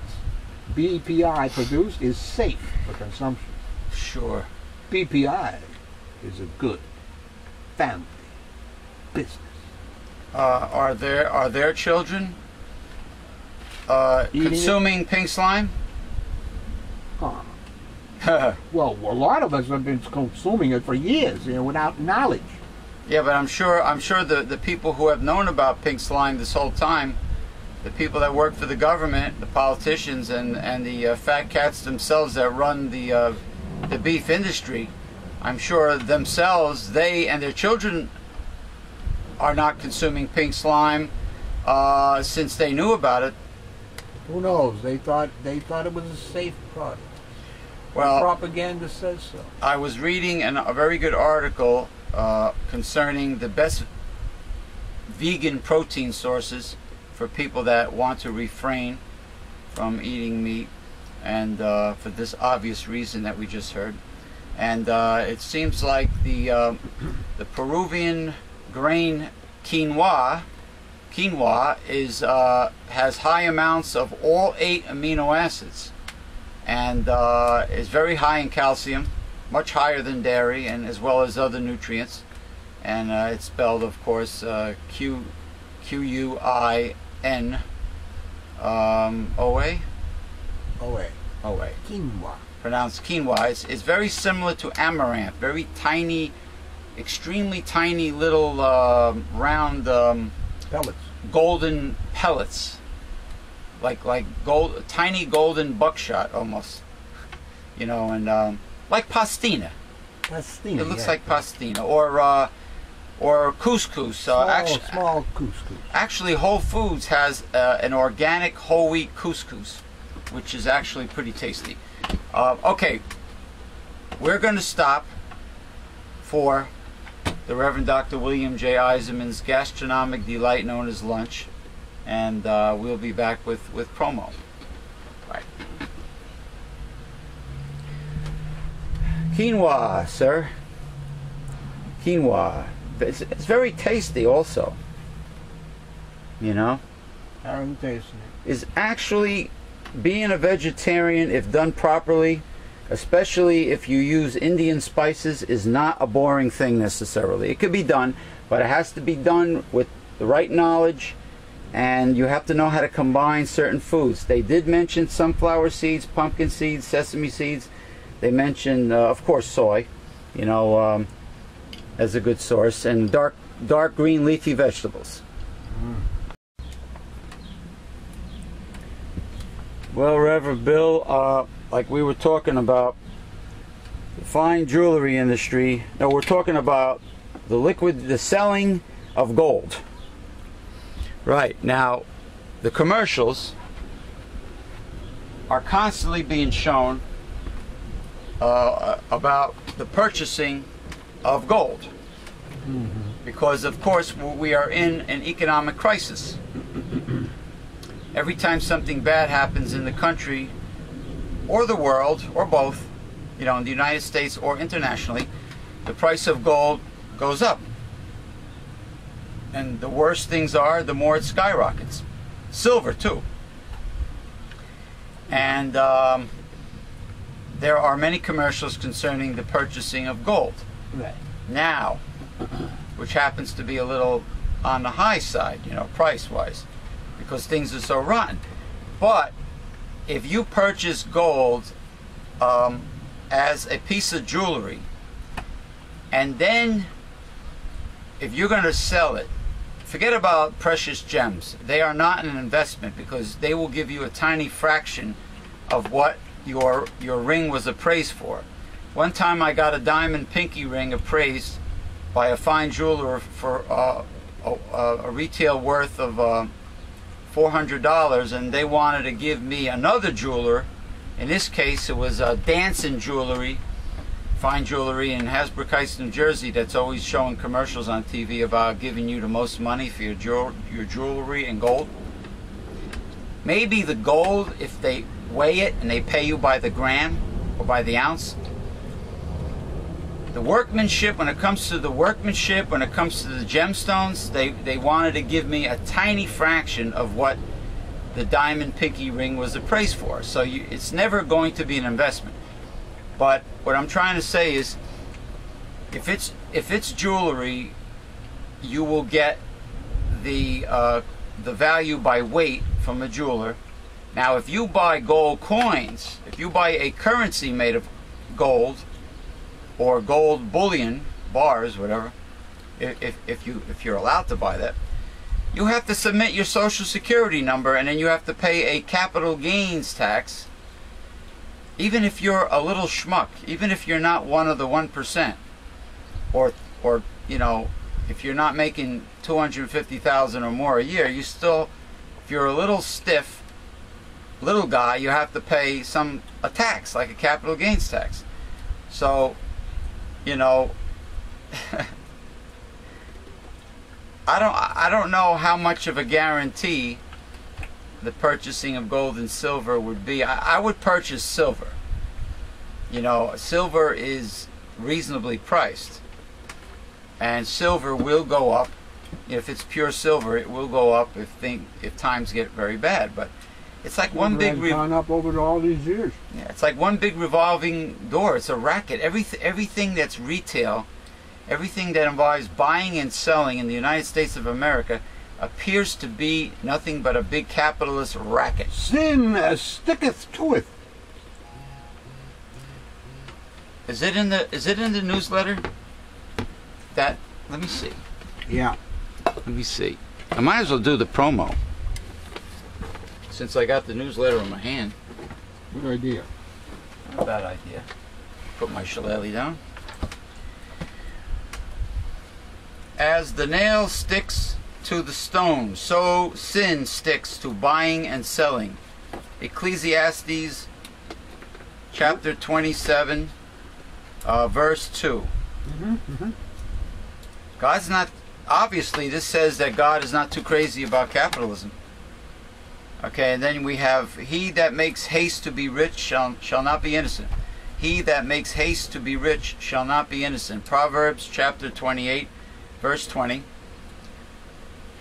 BPI produced is safe for consumption. Sure. BPI is a good family business. Are there children consuming pink slime? Well, a lot of us have been consuming it for years, without knowledge. Yeah, but I'm sure the people who have known about pink slime this whole time, the people that work for the government, the politicians, and the fat cats themselves that run the beef industry, I'm sure themselves, they and their children are not consuming pink slime since they knew about it. Who knows? They thought it was a safe product. Well, the propaganda says so. I was reading a very good article concerning the best vegan protein sources for people that want to refrain from eating meat, and for this obvious reason that we just heard. And it seems like the Peruvian grain quinoa is has high amounts of all 8 amino acids, and is very high in calcium, much higher than dairy, and as well as other nutrients. And it's spelled, of course, Q-U-I-N-O-A. Quinoa. Pronounced quinoa. It's very similar to amaranth, very tiny extremely tiny little round Pellets. golden pellets, like tiny golden buckshot almost, you know, and like pastina. Pastina. It looks yeah. like pastina, or couscous. Small couscous. Actually, Whole Foods has an organic whole wheat couscous, which is actually pretty tasty. Okay, we're going to stop for the Reverend Dr. William J. Eisenman's gastronomic delight known as lunch, and we'll be back with promo. Right. Quinoa, sir. Quinoa. It's very tasty also. You know? I'm tasting it. Is actually being a vegetarian, if done properly, especially if you use Indian spices, is not a boring thing necessarily. It could be done, but it has to be done with the right knowledge, and you have to know how to combine certain foods. They did mention sunflower seeds, pumpkin seeds, sesame seeds. They mentioned, of course, soy, you know, as a good source, and dark green leafy vegetables. Well, Reverend Bill, like we were talking about the fine jewelry industry. No, we're talking about the selling of gold. Right. Now, the commercials are constantly being shown about the purchasing of gold. Because, of course, we are in an economic crisis. Every time something bad happens in the country or the world, or both, you know, in the United States or internationally, the price of gold goes up. And the worse things are, the more it skyrockets. Silver, too. And there are many commercials concerning the purchasing of gold. Right. Now, which happens to be a little on the high side, you know, price-wise, because things are so rotten. But if you purchase gold as a piece of jewelry, and then if you're going to sell it, forget about precious gems. They are not an investment, because they will give you a tiny fraction of what your ring was appraised for. One time I got a diamond pinky ring appraised by a fine jeweler for a retail worth of $400, and they wanted to give me another jeweler. In this case, it was Dancing Jewelry, fine jewelry in Hasbrook Heights, New Jersey, that's always showing commercials on TV about giving you the most money for your jewelry and gold. Maybe the gold, if they weigh it and they pay you by the gram or by the ounce. The workmanship, when it comes to the workmanship, when it comes to the gemstones, they wanted to give me a tiny fraction of what the diamond pinky ring was appraised for. So it's never going to be an investment. But what I'm trying to say is, if it's jewelry, you will get the value by weight from a jeweler. Now, if you buy gold coins, if you buy a currency made of gold, or gold bullion, bars, whatever, if you're allowed to buy that, you have to submit your social security number, and then you have to pay a capital gains tax, even if you're a little schmuck, even if you're not one of the 1%, or you know, if you're not making $250,000 or more a year, you still, if you're a little stiff, little guy, you have to pay a tax, like a capital gains tax. So, you know, I don't know how much of a guarantee the purchasing of gold and silver would be. I would purchase silver. You know, silver is reasonably priced, and silver will go up. If it's pure silver, it will go up if times get very bad. But it's like one big gone up over all these years. Yeah, it's like one big revolving door. It's a racket. Everything that's retail, everything that involves buying and selling in the United States of America, appears to be nothing but a big capitalist racket. Sin sticketh to it. Is it in the newsletter? that, let me see. Yeah. Let me see. I might as well do the promo. Since I got the newsletter in my hand. Good idea. Not a bad idea. Put my shillelagh down. As the nail sticks to the stone, so sin sticks to buying and selling. Ecclesiastes chapter 27, verse 2. God's not, obviously this says that God is not too crazy about capitalism. Okay, and then we have, he that makes haste to be rich shall not be innocent. He that makes haste to be rich shall not be innocent. Proverbs chapter 28, verse 20.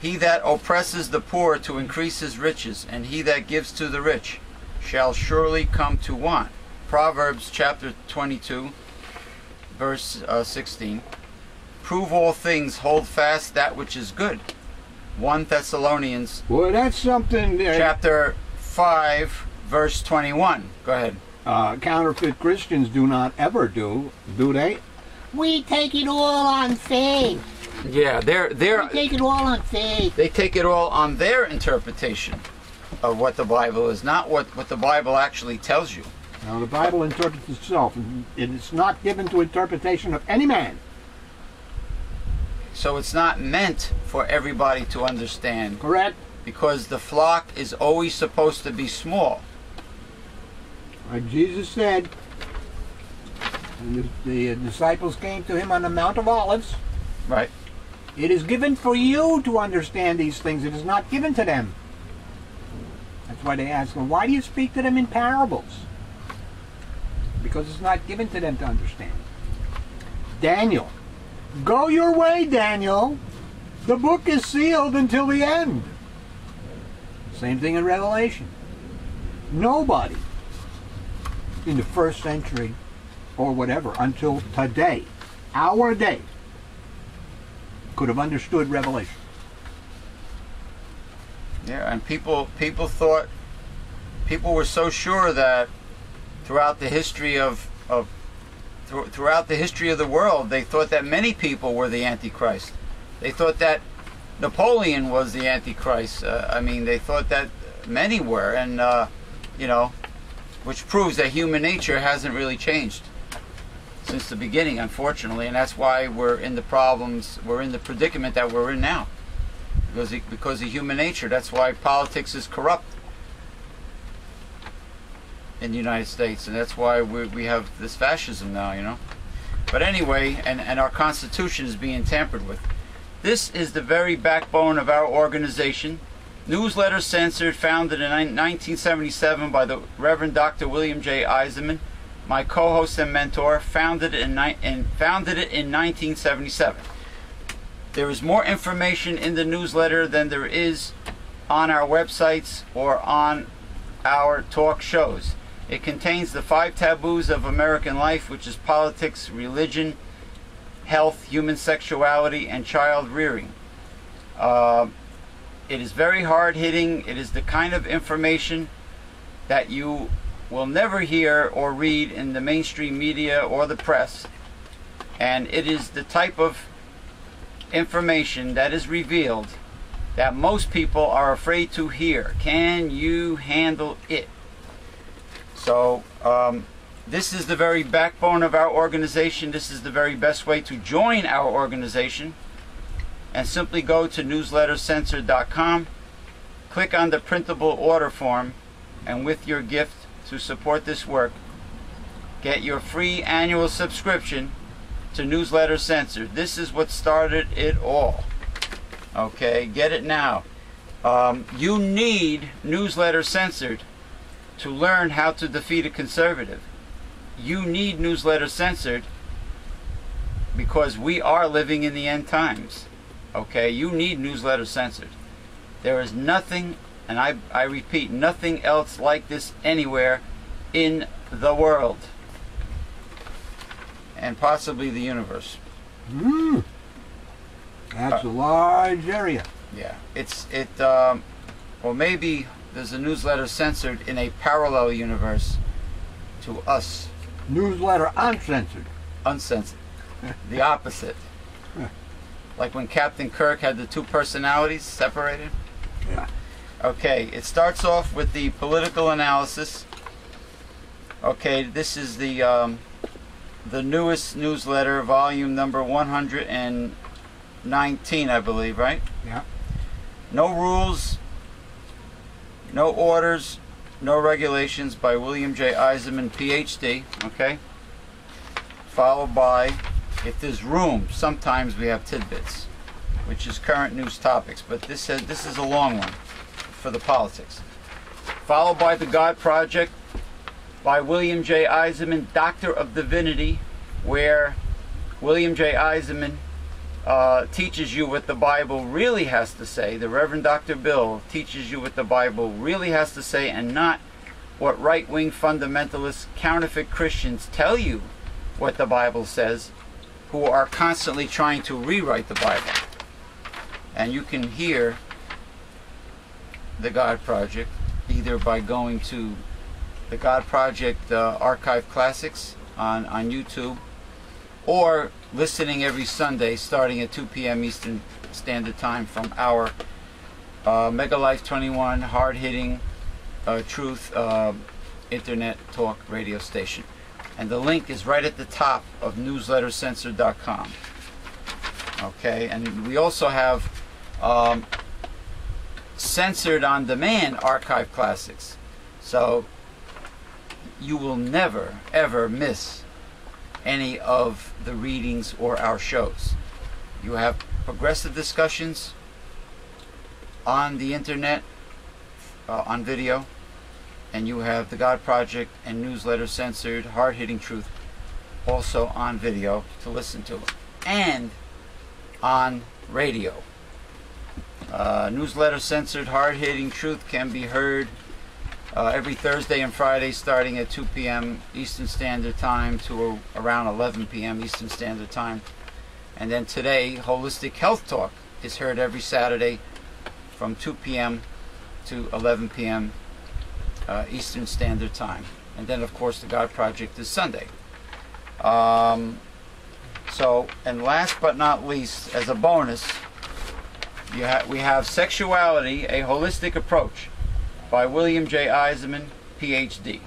He that oppresses the poor to increase his riches, and he that gives to the rich, shall surely come to want. Proverbs chapter 22, verse 16. Prove all things, hold fast that which is good. 1 Thessalonians Boy, that's something. chapter 5, verse 21. Go ahead. Counterfeit Christians do not ever do they? We take it all on faith. Yeah, We take it all on faith. they take it all on their interpretation of what the Bible is, not what the Bible actually tells you. Now, the Bible interprets itself, and it is not given to interpretation of any man. So it's not meant for everybody to understand, Correct? because the flock is always supposed to be small. Like Jesus said, and the disciples came to him on the Mount of Olives. Right. It is given for you to understand these things. It is not given to them. That's why they ask him, why do you speak to them in parables? Because it's not given to them to understand. Daniel. Go your way, Daniel. The book is sealed until the end. Same thing in Revelation. Nobody in the first century or whatever until today, our day, could have understood Revelation. Yeah, and people thought, people were so sure that throughout the history throughout the history of the world, they thought that many people were the Antichrist. They thought that Napoleon was the Antichrist. I mean, they thought that many were, and you know, which proves that human nature hasn't really changed since the beginning, unfortunately, and that's why we're in the problems, we're in the predicament that we're in now, because of human nature. That's why politics is corrupt in the United States, and that's why we have this fascism now, you know. But anyway, and our Constitution is being tampered with. This is the very backbone of our organization. Newsletter Censored, founded in 1977 by the Reverend Dr. William J. Eisenman, my co-host and mentor, founded it in 1977. There is more information in the newsletter than there is on our websites or on our talk shows. It contains the 5 taboos of American life, which is politics, religion, health, human sexuality, and child rearing. It is very hard-hitting. It is the kind of information that you will never hear or read in the mainstream media or the press. And it is the type of information that is revealed that most people are afraid to hear. Can you handle it? So this is the very backbone of our organization. This is the very best way to join our organization. And simply go to newslettercensored.com, click on the printable order form, and with your gift to support this work, get your free annual subscription to Newsletter Censored. This is what started it all. Okay, get it now. You need Newsletter Censored to learn how to defeat a conservative. You need Newsletter Censored because we are living in the end times. Okay, you need Newsletter Censored. There is nothing, and I repeat, nothing else like this anywhere in the world, and possibly the universe. That's a large area. Yeah, or maybe there's a Newsletter Censored in a parallel universe to us. Newsletter uncensored. Uncensored. The opposite. Like when Captain Kirk had the two personalities separated. Yeah. Okay, it starts off with the political analysis. Okay, this is the newest newsletter, volume number 119, I believe, right? Yeah. No Rules, No Orders, No Regulations by William J. Eisenman, PhD, okay? Followed by, if there's room, sometimes we have tidbits, which is current news topics, but this is a long one for the politics. Followed by The God Project by William J. Eisenman, Doctor of Divinity, where William J. Eisenman teaches you what the Bible really has to say. The Reverend Dr. Bill teaches you what the Bible really has to say, and not what right-wing fundamentalists, counterfeit Christians tell you what the Bible says, who are constantly trying to rewrite the Bible. And you can hear The God Project either by going to the God Project Archive Classics on YouTube, or listening every Sunday starting at 2 p.m. Eastern Standard Time from our Mega Life 21 hard-hitting truth internet talk radio station. And the link is right at the top of newslettercensored.com. Okay, and we also have censored on demand archive classics. So you will never ever miss any of the readings or our shows. You have progressive discussions on the internet, on video, and you have the God Project and Newsletter Censored, Hard-Hitting Truth, also on video to listen to, and on radio. Newsletter Censored, Hard-Hitting Truth can be heard every Thursday and Friday starting at 2 p.m. Eastern Standard Time to around 11 p.m. Eastern Standard Time. And then today, Holistic Health Talk is heard every Saturday from 2 p.m. to 11 p.m. Eastern Standard Time. And then, of course, the God Project is Sunday. And last but not least, as a bonus, we have Sexuality, a Holistic Approach by William J. Eisenman, PhD.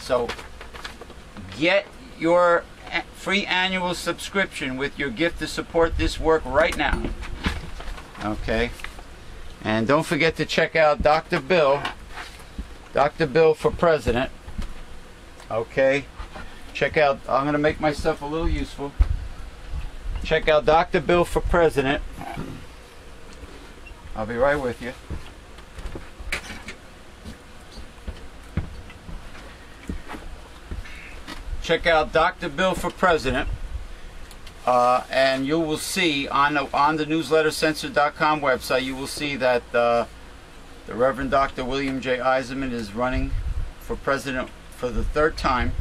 So get your free annual subscription with your gift to support this work right now. Okay? And don't forget to check out Dr. Bill for President. Okay? Check out, I'm going to make myself a little useful. Check out Dr. Bill for President. I'll be right with you. Check out Dr. Bill for President, and you will see on the newslettercensored.com website, you will see that the Reverend Dr. William J. Eisenman is running for president for the third time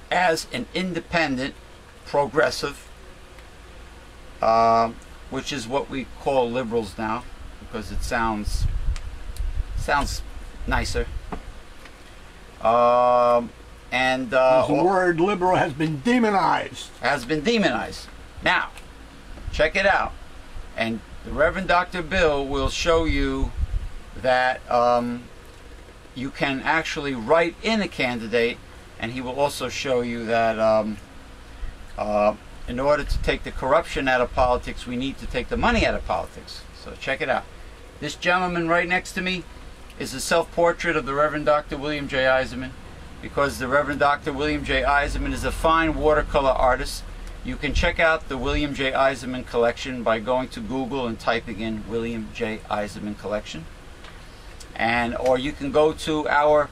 as an independent progressive, which is what we call liberals now, because it sounds nicer. The word liberal has been demonized. Now, check it out. And the Reverend Dr. Bill will show you that you can actually write in a candidate, and he will also show you that in order to take the corruption out of politics, we need to take the money out of politics. So check it out. This gentleman right next to me is a self-portrait of the Reverend Dr. William J. Eisenman, because the Reverend Dr. William J. Eisenman is a fine watercolor artist. You can check out the William J. Eisenman collection by going to Google and typing in William J. Eisenman collection. Or you can go to our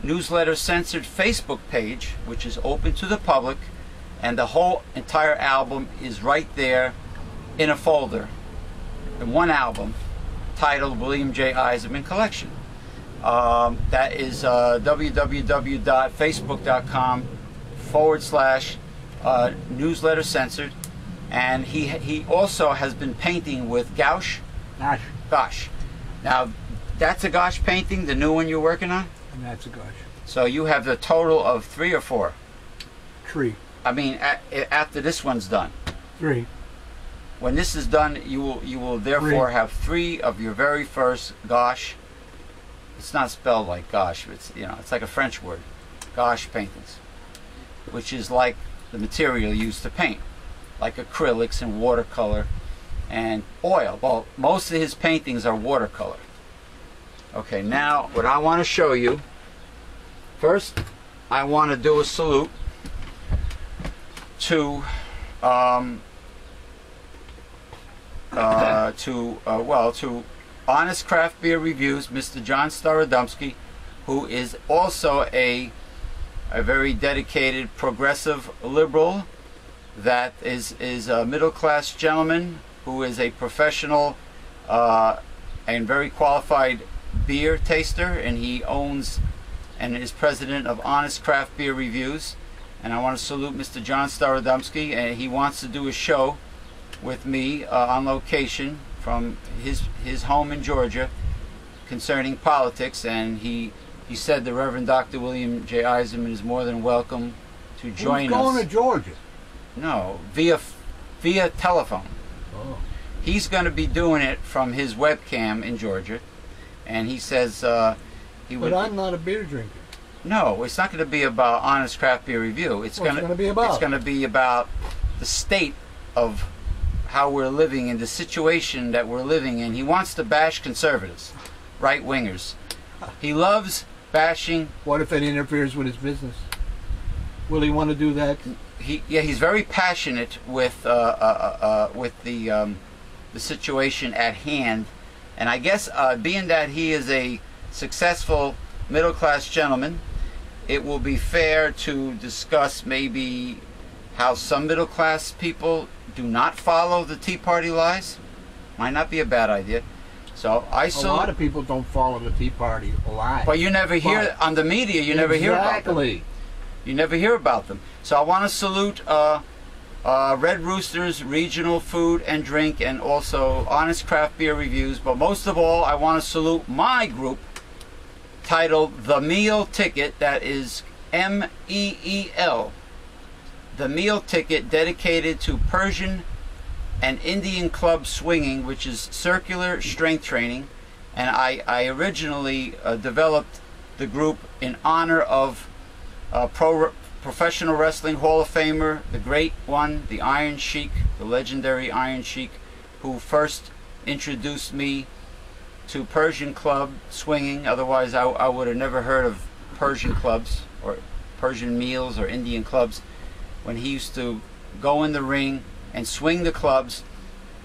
Newsletter Censored Facebook page, which is open to the public, and the whole entire album is right there in a folder, in one album, titled William J. Eisenman Collection. That is www.facebook.com/newsletter censored, and he also has been painting with gouache. Gouache. Now that's a gouache painting, the new one you're working on? And that's a gouache. So you have the total of 3 or 4? 3. I mean, after this one's done. 3. When this is done, you will therefore have 3 of your very first gouache. It's not spelled like gouache. It's it's like a French word, gouache paintings, which is like the material used to paint, like acrylics and watercolor and oil. Well, most of his paintings are watercolor. Okay, now what I want to show you, first I want to do a salute to to Honest Craft Beer Reviews, Mr. John Starodomsky, who is also a very dedicated progressive liberal that is a middle-class gentleman who is a professional and very qualified beer taster, and he owns and is president of Honest Craft Beer Reviews. And I want to salute Mr. John Starodomsky, and he wants to do a show with me on location from his home in Georgia concerning politics, and he said the Reverend Dr. William J. Eisenman is more than welcome to join us. Who's going to Georgia? No, via telephone. Oh. He's going to be doing it from his webcam in Georgia, and he says he would. But I'm not a beer drinker. No, it's not going to be about Honest Craft Beer Review. It's going to be about? It's going to be about the state of how we're living and the situation that we're living in. He wants to bash conservatives, right-wingers. He loves bashing. What if it interferes with his business? Will he want to do that? He's very passionate with the situation at hand, and I guess being that he is a successful middle-class gentleman, it will be fair to discuss maybe how some middle-class people do not follow the Tea Party lies. Might not be a bad idea. So a lot of people don't follow the Tea Party lies. But you never hear on the media. You never hear about them. Exactly. You never hear about them. So I want to salute Red Rooster's Regional Food and Drink, and also Honest Craft Beer Reviews. But most of all, I want to salute my group, titled The Meal Ticket. That is MEEL. The Meal Ticket, dedicated to Persian and Indian club swinging, which is circular strength training. And I originally developed the group in honor of Professional Wrestling Hall of Famer, the great one, the Iron Sheik, the legendary Iron Sheik, who first introduced me to Persian club swinging. Otherwise I would have never heard of Persian clubs or Persian meals or Indian clubs, when he used to go in the ring and swing the clubs.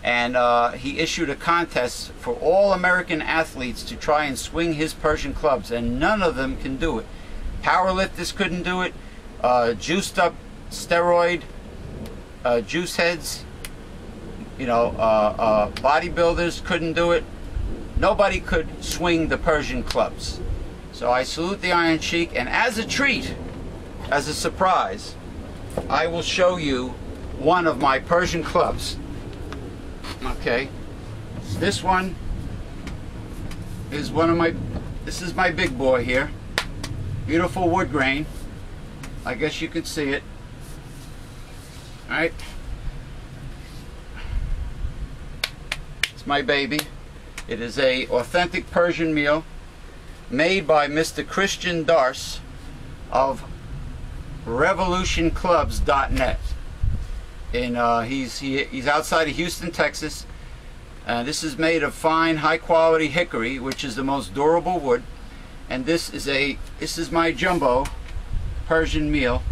And he issued a contest for all American athletes to try and swing his Persian clubs, and none of them can do it. Powerlifters couldn't do it. Juiced up steroid juice heads, bodybuilders couldn't do it. Nobody could swing the Persian clubs. So I salute the Iron Sheik, and as a treat, as a surprise, I will show you one of my Persian clubs. Okay, this one is this is my big boy here. Beautiful wood grain. I guess you could see it. Alright. It's my baby. It is a authentic Persian meal made by Mr. Christian Darce of revolutionclubs.net. And he's outside of Houston, Texas. This is made of fine, high-quality hickory, which is the most durable wood. And this is my jumbo Persian meal.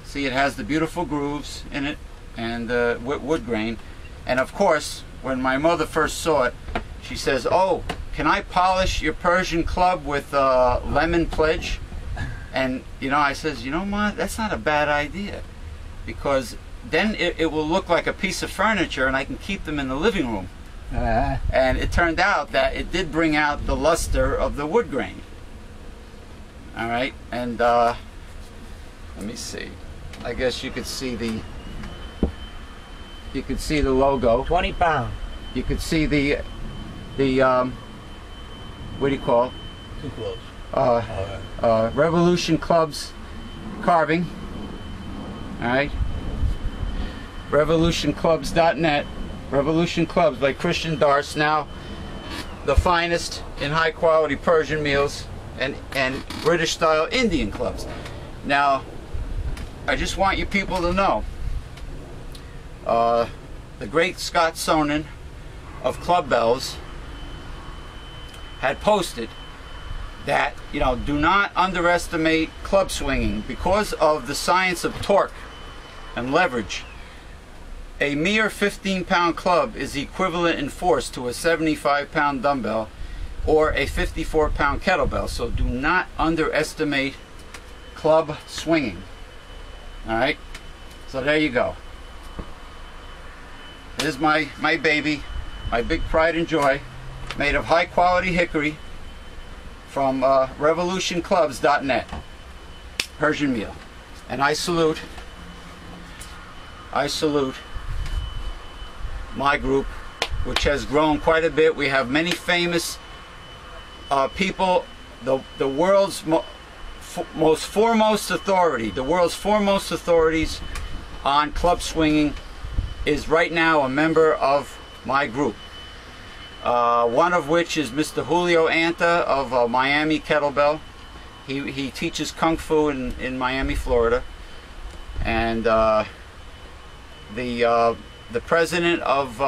See, it has the beautiful grooves in it and wood grain. And of course, when my mother first saw it, she says, "Oh, can I polish your Persian club with lemon pledge?" And I says, Ma, that's not a bad idea, because then it will look like a piece of furniture and I can keep them in the living room. And it turned out that it did bring out the luster of the wood grain. Alright, and let me see. I guess you could see the logo. 20 pounds. You could see the what do you call it? Too close. Revolution Club's carving. Alright. revolutionclubs.net. Revolution Clubs by Christian Darst, now the finest in high quality Persian meals and British style Indian clubs. Now, I just want you people to know, the great Scott Sonnen of Club Bells had posted that, you know, do not underestimate club swinging because of the science of torque and leverage. A mere 15-pound club is equivalent in force to a 75-pound dumbbell or a 54-pound kettlebell. So do not underestimate club swinging. Alright? So there you go. This is my baby, my big pride and joy, made of high-quality hickory from revolutionclubs.net. Persian meal. And I salute my group, which has grown quite a bit. We have many famous people. The world's most foremost authority, the world's foremost authorities on club swinging is right now a member of my group. One of which is Mr. Julio Anta of Miami Kettlebell. He teaches Kung Fu in Miami, Florida. And the president of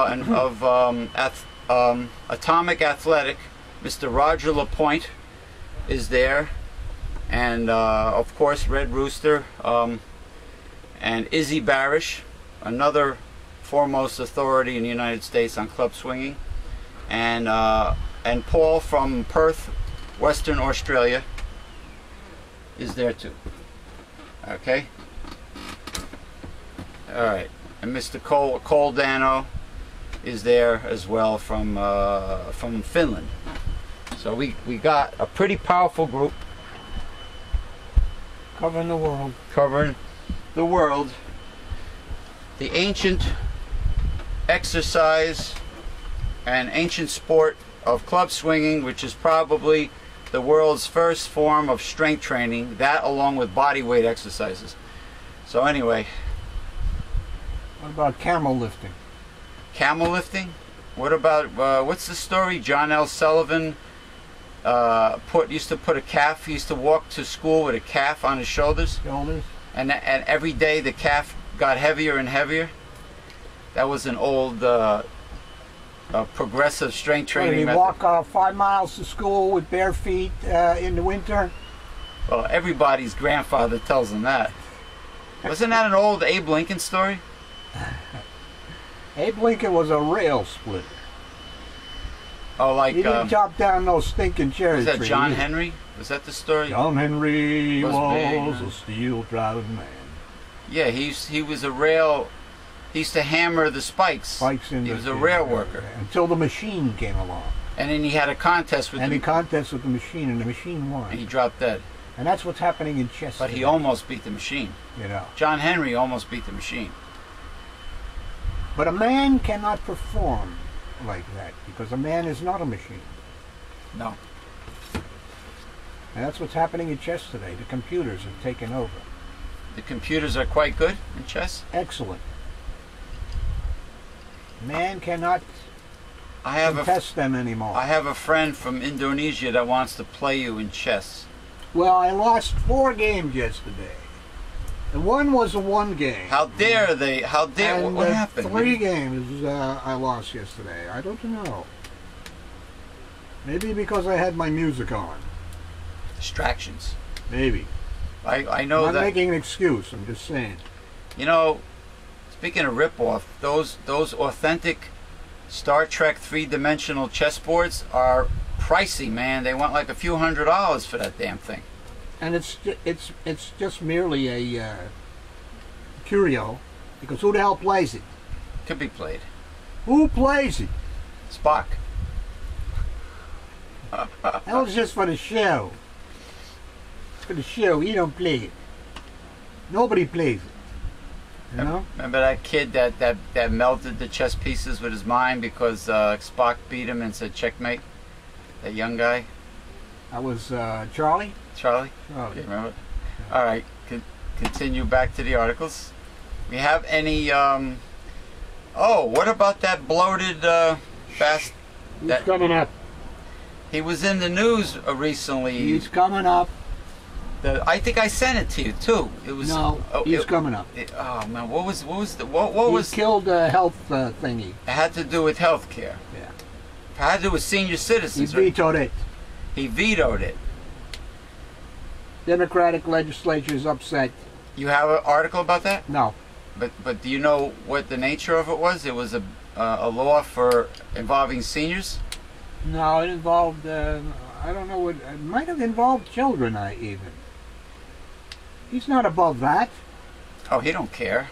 Atomic Athletic, Mr. Roger LaPointe, is there, and of course Red Rooster, and Izzy Barish, another foremost authority in the United States on club swinging, and Paul from Perth, Western Australia, is there too. Okay. All right. And Mr. Cole Dano is there as well from Finland. So we got a pretty powerful group Covering the world. Covering the world. The ancient exercise and ancient sport of club swinging, which is probably the world's first form of strength training, that along with body weight exercises. So anyway. What about camel lifting? Camel lifting? What about, what's the story? John L. Sullivan used to put a calf, he used to walk to school with a calf on his shoulders. And every day the calf got heavier and heavier. That was an old progressive strength training method. Walk 5 miles to school with bare feet in the winter? Well, everybody's grandfather tells them that. Wasn't that an old Abe Lincoln story? Abe Lincoln was a rail splitter. Oh, like he didn't chop down those stinking cherry trees. Was that John Henry? Was that the story? John Henry was big, a steel driving man. Yeah, he was a rail. He used to hammer the spikes. He was a rail worker until the machine came along. And then he had a contest with the machine, and the machine won. And he dropped dead. And that's what's happening in chess. But he almost beat the machine. You know. John Henry almost beat the machine. But a man cannot perform like that because a man is not a machine. No. And that's what's happening in chess today. The computers have taken over. The computers are quite good in chess? Excellent. Man cannot contest them anymore. I have a friend from Indonesia that wants to play you in chess. Well, I lost 4 games yesterday. And one was a 1 game. How dare they? How dare? And what happened? 3 games I lost yesterday. I don't know. Maybe because I had my music on. Distractions. Maybe. I know I'm that. not making an excuse. I'm just saying. You know, speaking of rip-off, those authentic Star Trek 3-dimensional chessboards are pricey, man. They want like a few $100s for that damn thing. And it's just merely a curio, because who the hell plays it? Could be played. Who plays it? Spock. That was just for the show. For the show, he don't play it. Nobody plays it. You know? Remember that kid that melted the chess pieces with his mind because Spock beat him and said checkmate? That young guy? That was Charlie? Charlie? Charlie. Okay, remember? Yeah. All right, continue back to the articles. We have any Oh, what about that bloated fast? He's coming up. He was in the news recently. He's coming up. I think I sent it to you too. It was No, he's coming up. Oh man, what was He killed a health thingy. It had to do with health care. Yeah. It had to do with senior He citizens. Right? vetoed it. He vetoed it. Democratic legislature is upset. You have an article about that? No. But do you know what the nature of it was? It was a law for involving seniors. No, it involved, I don't know what, it might have involved children, even. He's not above that. Oh, he don't care.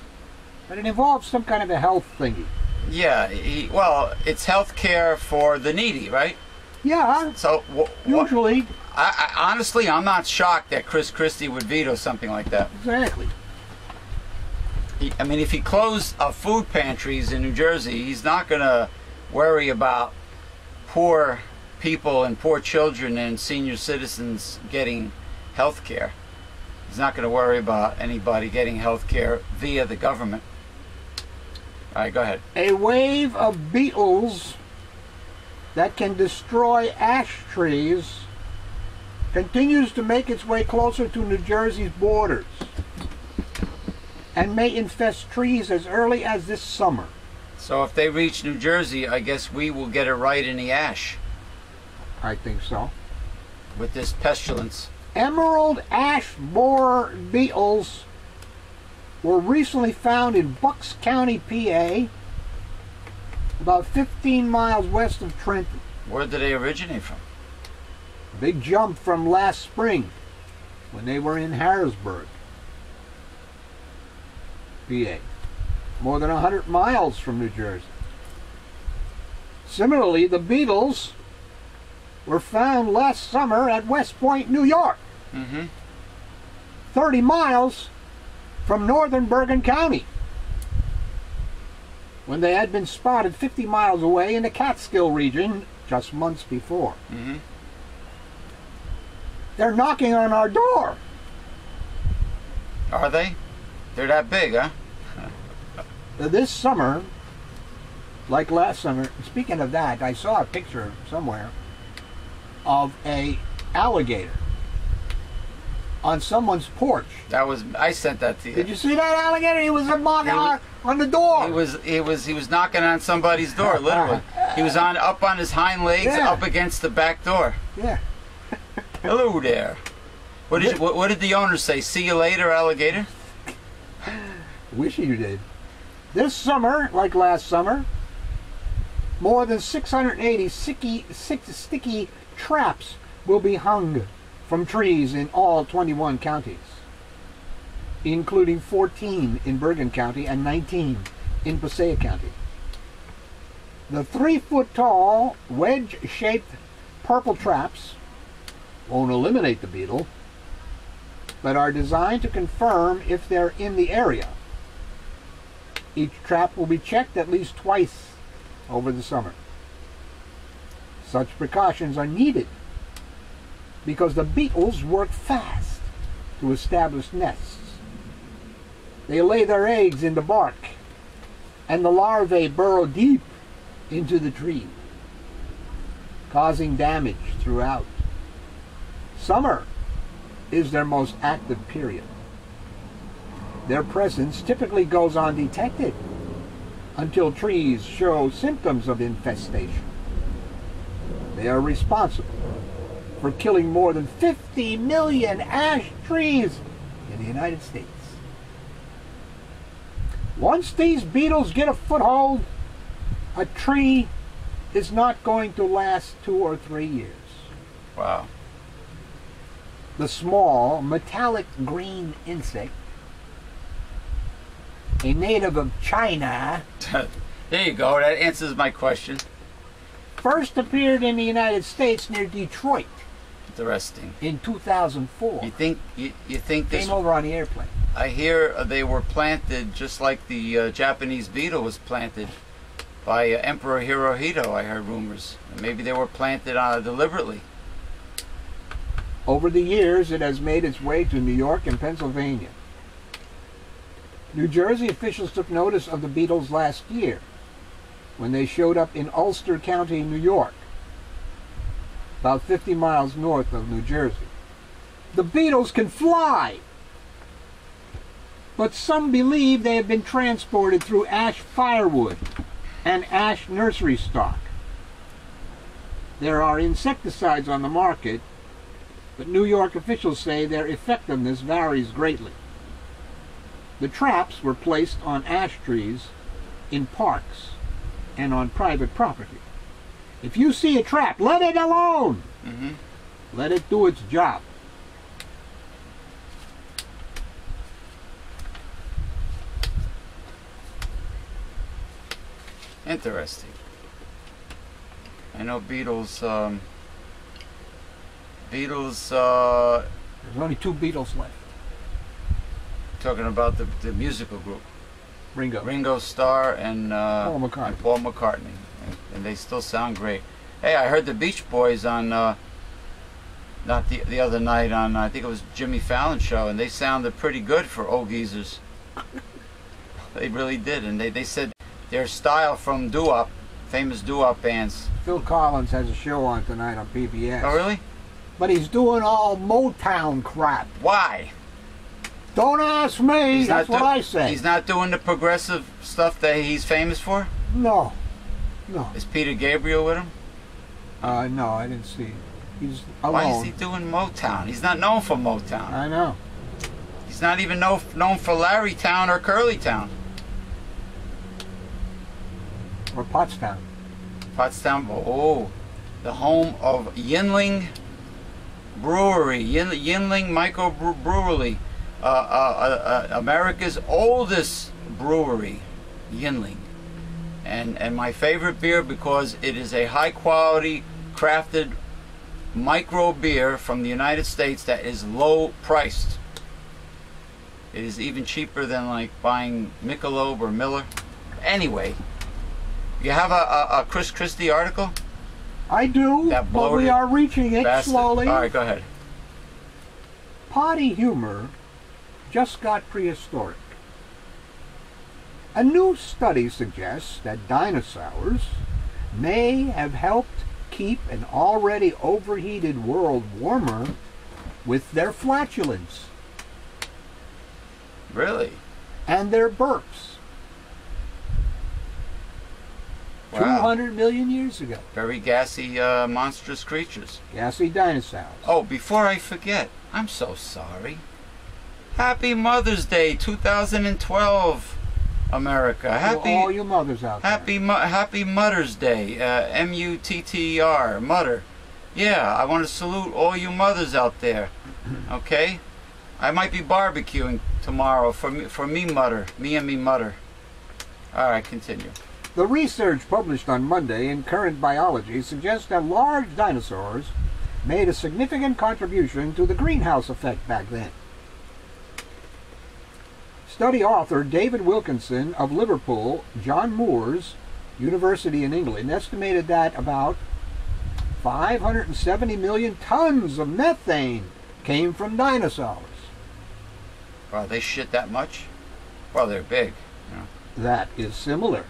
But it involves some kind of a health thingy. Yeah, well, it's health care for the needy, right? Yeah, So, usually. honestly, I'm not shocked that Chris Christie would veto something like that. Exactly. I mean, if he closed food pantries in New Jersey, he's not going to worry about poor people and poor children and senior citizens getting health care. He's not going to worry about anybody getting health care via the government. All right, go ahead. A wave of beetles that can destroy ash trees continues to make its way closer to New Jersey's borders and may infest trees as early as this summer. So if they reach New Jersey, I guess we will get it right in the ash I think so. with this pestilence. Emerald ash borer beetles were recently found in Bucks County, PA, about 15 miles west of Trenton. Where did they originate from? Big jump from last spring when they were in Harrisburg, PA. More than 100 miles from New Jersey. Similarly, the beetles were found last summer at West Point, New York. 30 miles from northern Bergen County, when they had been spotted 50 miles away in the Catskill region just months before. They're knocking on our door. Are they? They're that big, huh? This summer, like last summer, speaking of that, I saw a picture somewhere of a alligator on someone's porch. I sent that to you. Did you see that alligator? He was knocking on the door. He was knocking on somebody's door, literally. He was up on his hind legs, Yeah. up against the back door. Yeah. Hello there. What did the owner say? See you later, alligator? Wish you did. This summer, like last summer, more than 680 sticky traps will be hung from trees in all 21 counties, including 14 in Bergen County and 19 in Passaic County. The 3-foot-tall, wedge-shaped purple traps won't eliminate the beetle, but are designed to confirm if they're in the area. Each trap will be checked at least twice over the summer. Such precautions are needed because the beetles work fast to establish nests. They lay their eggs in the bark, and the larvae burrow deep into the tree, causing damage throughout. Summer is their most active period. Their presence typically goes undetected until trees show symptoms of infestation. They are responsible for killing more than 50 million ash trees in the United States. Once these beetles get a foothold, a tree is not going to last 2 or 3 years. Wow. The small, metallic green insect, a native of China, There you go. That answers my question. first appeared in the United States near Detroit Interesting. in 2004. You think this? Came over on the airplane. I hear they were planted just like the Japanese beetle was planted by Emperor Hirohito. I heard rumors. Maybe they were planted deliberately. Over the years, it has made its way to New York and Pennsylvania. New Jersey officials took notice of the Beatles last year when they showed up in Ulster County, New York, about 50 miles north of New Jersey. The Beatles can fly, but some believe they have been transported through ash firewood and ash nursery stock. There are insecticides on the market, but New York officials say their effectiveness varies greatly. The traps were placed on ash trees in parks and on private property. If you see a trap, let it alone. Let it do its job. Interesting. I know Beatles. There's only 2 Beatles left. Talking about the musical group. Ringo Starr and Paul McCartney. And Paul McCartney, and they still sound great. Hey, I heard the Beach Boys on not the other night on I think it was Jimmy Fallon's show, and they sounded pretty good for old geezers. They really did, and they said their style from doo-wop, famous doo-wop bands. Phil Collins has a show on tonight on PBS. Oh, really? But he's doing all Motown crap. Why? Don't ask me. That's what I say. He's not doing the progressive stuff that he's famous for? No. No. Is Peter Gabriel with him? No, I didn't see. He's alone. Why is he doing Motown? He's not known for Motown. I know. He's not even known for Larrytown or Curlytown. Or Pottstown. Pottstown, oh, the home of Yinling Brewery, Yinling Microbrewery, America's oldest brewery, Yinling. And my favorite beer because it is a high quality crafted micro beer from the United States that is low priced. It is even cheaper than like buying Michelob or Miller. Anyway, you have a Chris Christie article? I do, but we are reaching it slowly. All right, go ahead. Potty humor just got prehistoric. A new study suggests that dinosaurs may have helped keep an already overheated world warmer with their flatulence. Really? And their burps. Wow. 200 million years ago. Very gassy, monstrous creatures. Gassy dinosaurs. Oh, before I forget, I'm so sorry. Happy Mother's Day 2012, America. Happy all you mothers out there. Happy Mother's Day, M-U-T-T-E-R, Mother. Yeah, I want to salute all you mothers out there. Okay? I might be barbecuing tomorrow for me mother. Me and me mother. All right, continue. The research published on Monday in Current Biology suggests that large dinosaurs made a significant contribution to the greenhouse effect back then. Study author David Wilkinson of Liverpool, John Moores University in England, estimated that about 570 million tons of methane came from dinosaurs. Wow, they shit that much? Well, they're big. You know. That is similar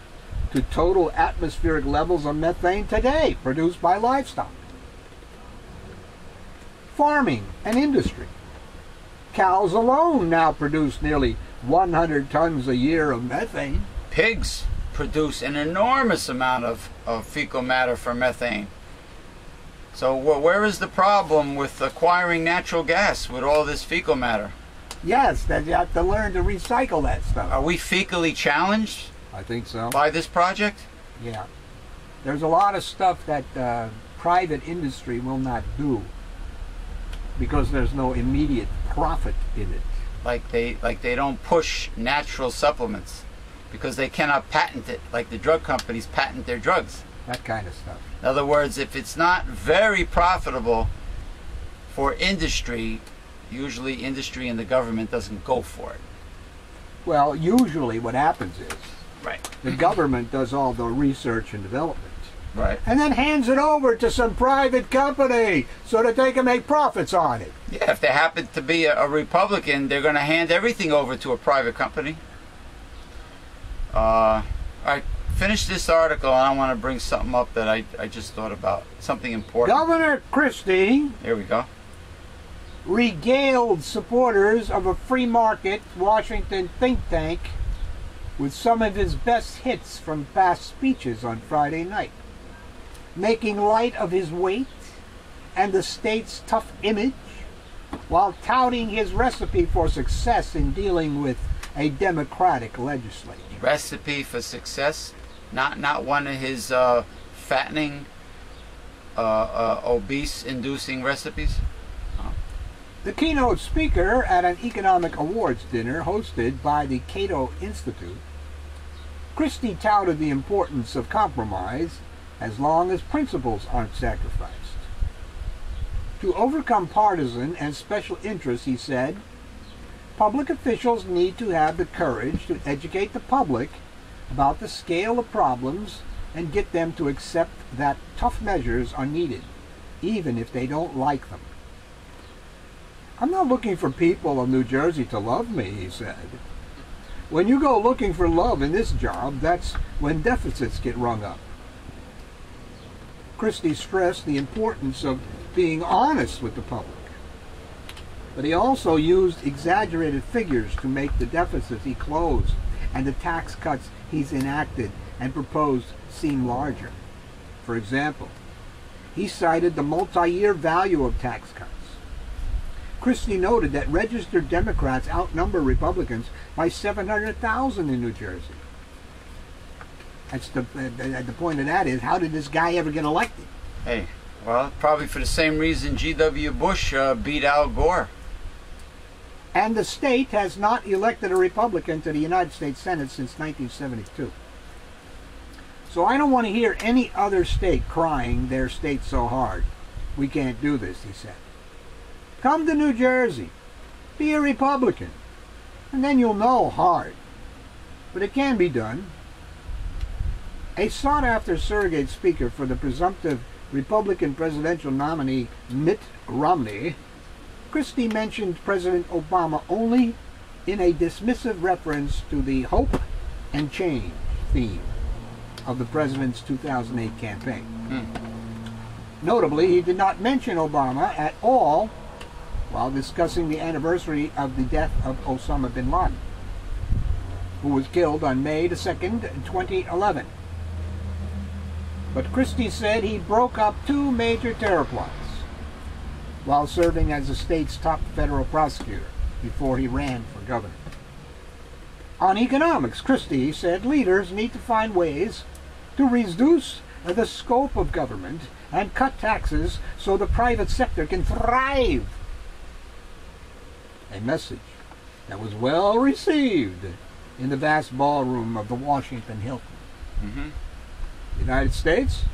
to total atmospheric levels of methane today produced by livestock. Farming and industry. Cows alone now produce nearly 100 tons a year of methane. Pigs produce an enormous amount of fecal matter for methane. So where is the problem with acquiring natural gas with all this fecal matter? Yes, that you have to learn to recycle that stuff. Are we fecally challenged? I think so. By this project? Yeah. There's a lot of stuff that private industry will not do because there's no immediate profit in it. Like they don't push natural supplements because they cannot patent it, like the drug companies patent their drugs. That kind of stuff. In other words, if it's not very profitable for industry, usually industry and the government doesn't go for it. Well, usually what happens is right. The government does all the research and development. Right. And then hands it over to some private company so that they can make profits on it. Yeah, if they happen to be a Republican, they're going to hand everything over to a private company. All right, finish this article, and I want to bring something up that I just thought about, something important. Governor Christie Here we go. regaled supporters of a free market Washington think tank with some of his best hits from past speeches on Friday night, making light of his weight and the state's tough image while touting his recipe for success in dealing with a Democratic legislature. Recipe for success, not one of his fattening, obese-inducing recipes. The keynote speaker at an economic awards dinner hosted by the Cato Institute, Christie touted the importance of compromise as long as principles aren't sacrificed. To overcome partisan and special interests, he said, public officials need to have the courage to educate the public about the scale of problems and get them to accept that tough measures are needed, even if they don't like them. I'm not looking for people of New Jersey to love me, he said. When you go looking for love in this job, that's when deficits get rung up. Christie stressed the importance of being honest with the public, but he also used exaggerated figures to make the deficits he closed and the tax cuts he's enacted and proposed seem larger. For example, he cited the multi-year value of tax cuts. Christie noted that registered Democrats outnumber Republicans by 700,000 in New Jersey. That's the point of that is, how did this guy ever get elected? Hey, well, probably for the same reason G.W. Bush beat Al Gore. And the state has not elected a Republican to the United States Senate since 1972. So I don't want to hear any other state crying their state so hard. We can't do this, he said. Come to New Jersey, be a Republican, and then you'll know hard. But it can be done. A sought-after surrogate speaker for the presumptive Republican presidential nominee Mitt Romney, Christie mentioned President Obama only in a dismissive reference to the hope and change theme of the president's 2008 campaign. Notably, he did not mention Obama at all while discussing the anniversary of the death of Osama bin Laden, who was killed on May 2nd, 2011. But Christie said he broke up two major terror plots while serving as the state's top federal prosecutor before he ran for governor. On economics, Christie said leaders need to find ways to reduce the scope of government and cut taxes so the private sector can thrive. A message that was well received in the vast ballroom of the Washington Hilton. The United States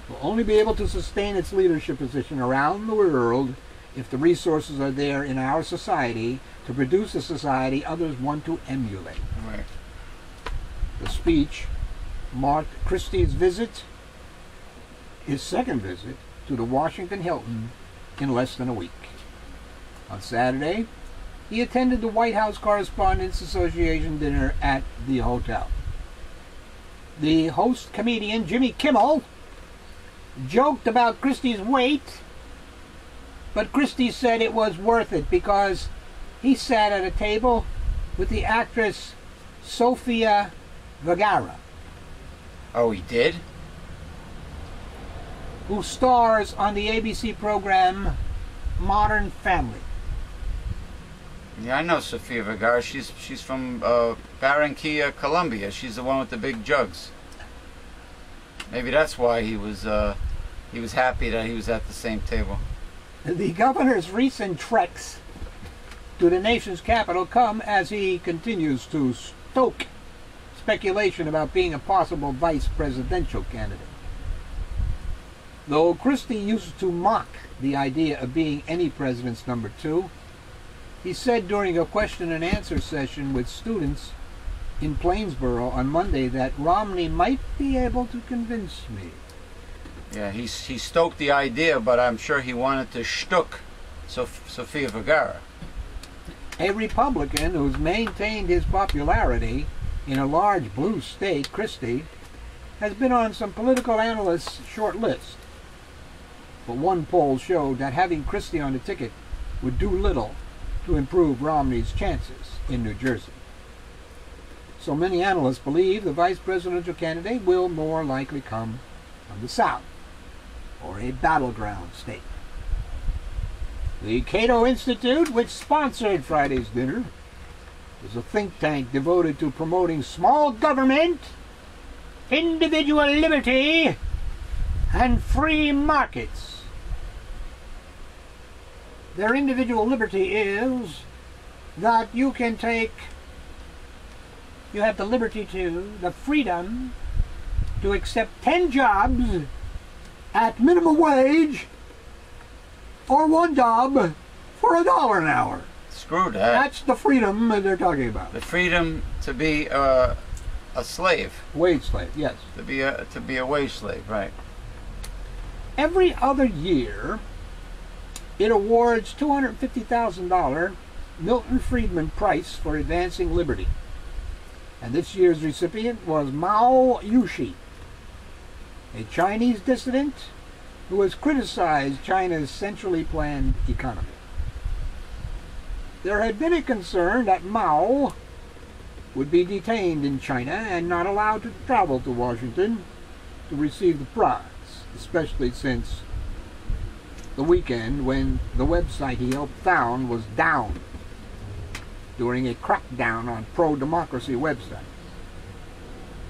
will only be able to sustain its leadership position around the world if the resources are there in our society to produce a society others want to emulate. Right. The speech marked Christie's visit, his second visit, to the Washington Hilton in less than a week. On Saturday, he attended the White House Correspondents Association dinner at the hotel. The host comedian Jimmy Kimmel joked about Christie's weight, but Christie said it was worth it because he sat at a table with the actress Sofia Vergara. Oh, he did? Who stars on the ABC program Modern Family. Yeah, I know Sofia Vergara. She's from Barranquilla, Colombia. She's the one with the big jugs. Maybe that's why he was happy that he was at the same table. The governor's recent treks to the nation's capital come as he continues to stoke speculation about being a possible vice presidential candidate. Though Christie used to mock the idea of being any president's number two, he said during a question and answer session with students in Plainsboro on Monday that Romney might be able to convince me. Yeah, he stoked the idea, but I'm sure he wanted to shtuck Sofia Vergara. A Republican who's maintained his popularity in a large blue state, Christie, has been on some political analysts' short list. But one poll showed that having Christie on the ticket would do little to improve Romney's chances in New Jersey. So many analysts believe the vice presidential candidate will more likely come from the South, or a battleground state. The Cato Institute, which sponsored Friday's dinner, is a think tank devoted to promoting small government, individual liberty, and free markets. Their individual liberty is that you have the liberty the freedom to accept 10 jobs at minimum wage or one job for $1 an hour. Screw that. That's the freedom they're talking about. The freedom to be a slave. Wage slave, yes. To be a wage slave, right. Every other year, it awards $250,000 Milton Friedman Prize for Advancing Liberty. And this year's recipient was Mao Yushi, a Chinese dissident who has criticized China's centrally planned economy. There had been a concern that Mao would be detained in China and not allowed to travel to Washington to receive the prize, especially since the weekend when the website he helped found was down during a crackdown on pro-democracy websites.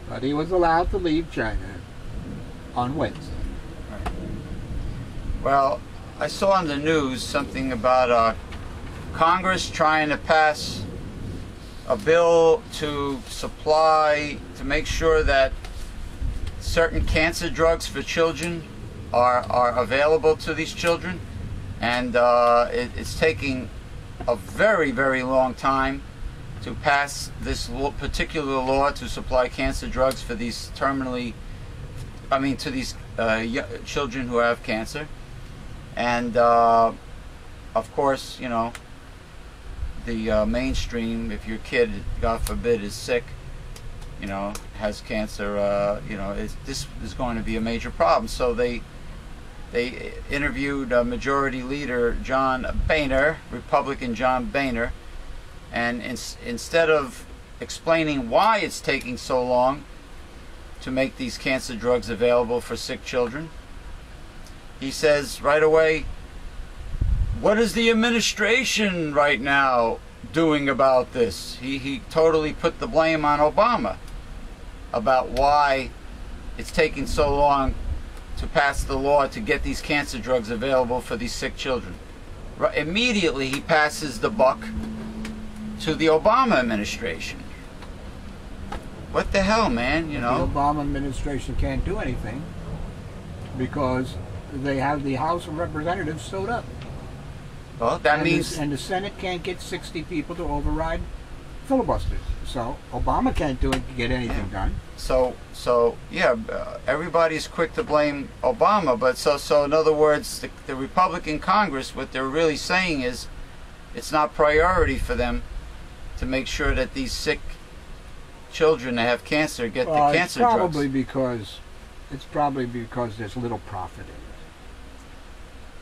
But he was allowed to leave China on Wednesday. Well, I saw on the news something about Congress trying to pass a bill to make sure that certain cancer drugs for children are available to these children, and it's taking a very, very long time to pass this particular law to supply cancer drugs for these to these children who have cancer. And of course, you know, the mainstream, if your kid, God forbid, is sick, you know, has cancer, you know, this is going to be a major problem. So they interviewed Majority Leader John Boehner, Republican John Boehner, and instead of explaining why it's taking so long to make these cancer drugs available for sick children, he says right away, what is the administration right now doing about this? He totally put the blame on Obama about why it's taking so long to pass the law to get these cancer drugs available for these sick children. Immediately he passes the buck to the Obama administration. What the hell, man, you know? The Obama administration can't do anything because they have the House of Representatives sewed up. Well, that means... And the Senate can't get 60 people to override filibusters. So Obama can't get anything done. So yeah, everybody's quick to blame Obama, but so in other words, the Republican Congress, what they're really saying is it's not priority for them to make sure that these sick children that have cancer get the cancer drugs. It's probably because there's little profit in it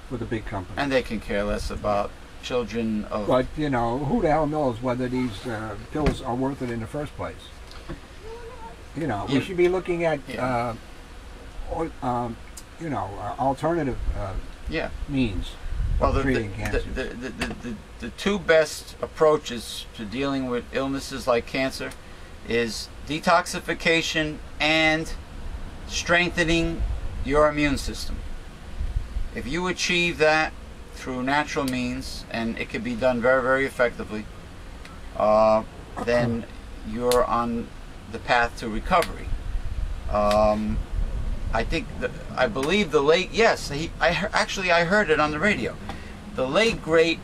for the big companies. And they can care less about children of... But, you know, who the hell knows whether these pills are worth it in the first place? You know, we should be looking at, alternative means of treating cancer. The two best approaches to dealing with illnesses like cancer is detoxification and strengthening your immune system. If you achieve that through natural means, and it can be done very, very effectively, then you're on the path to recovery. I believe the late, I heard it on the radio. The late great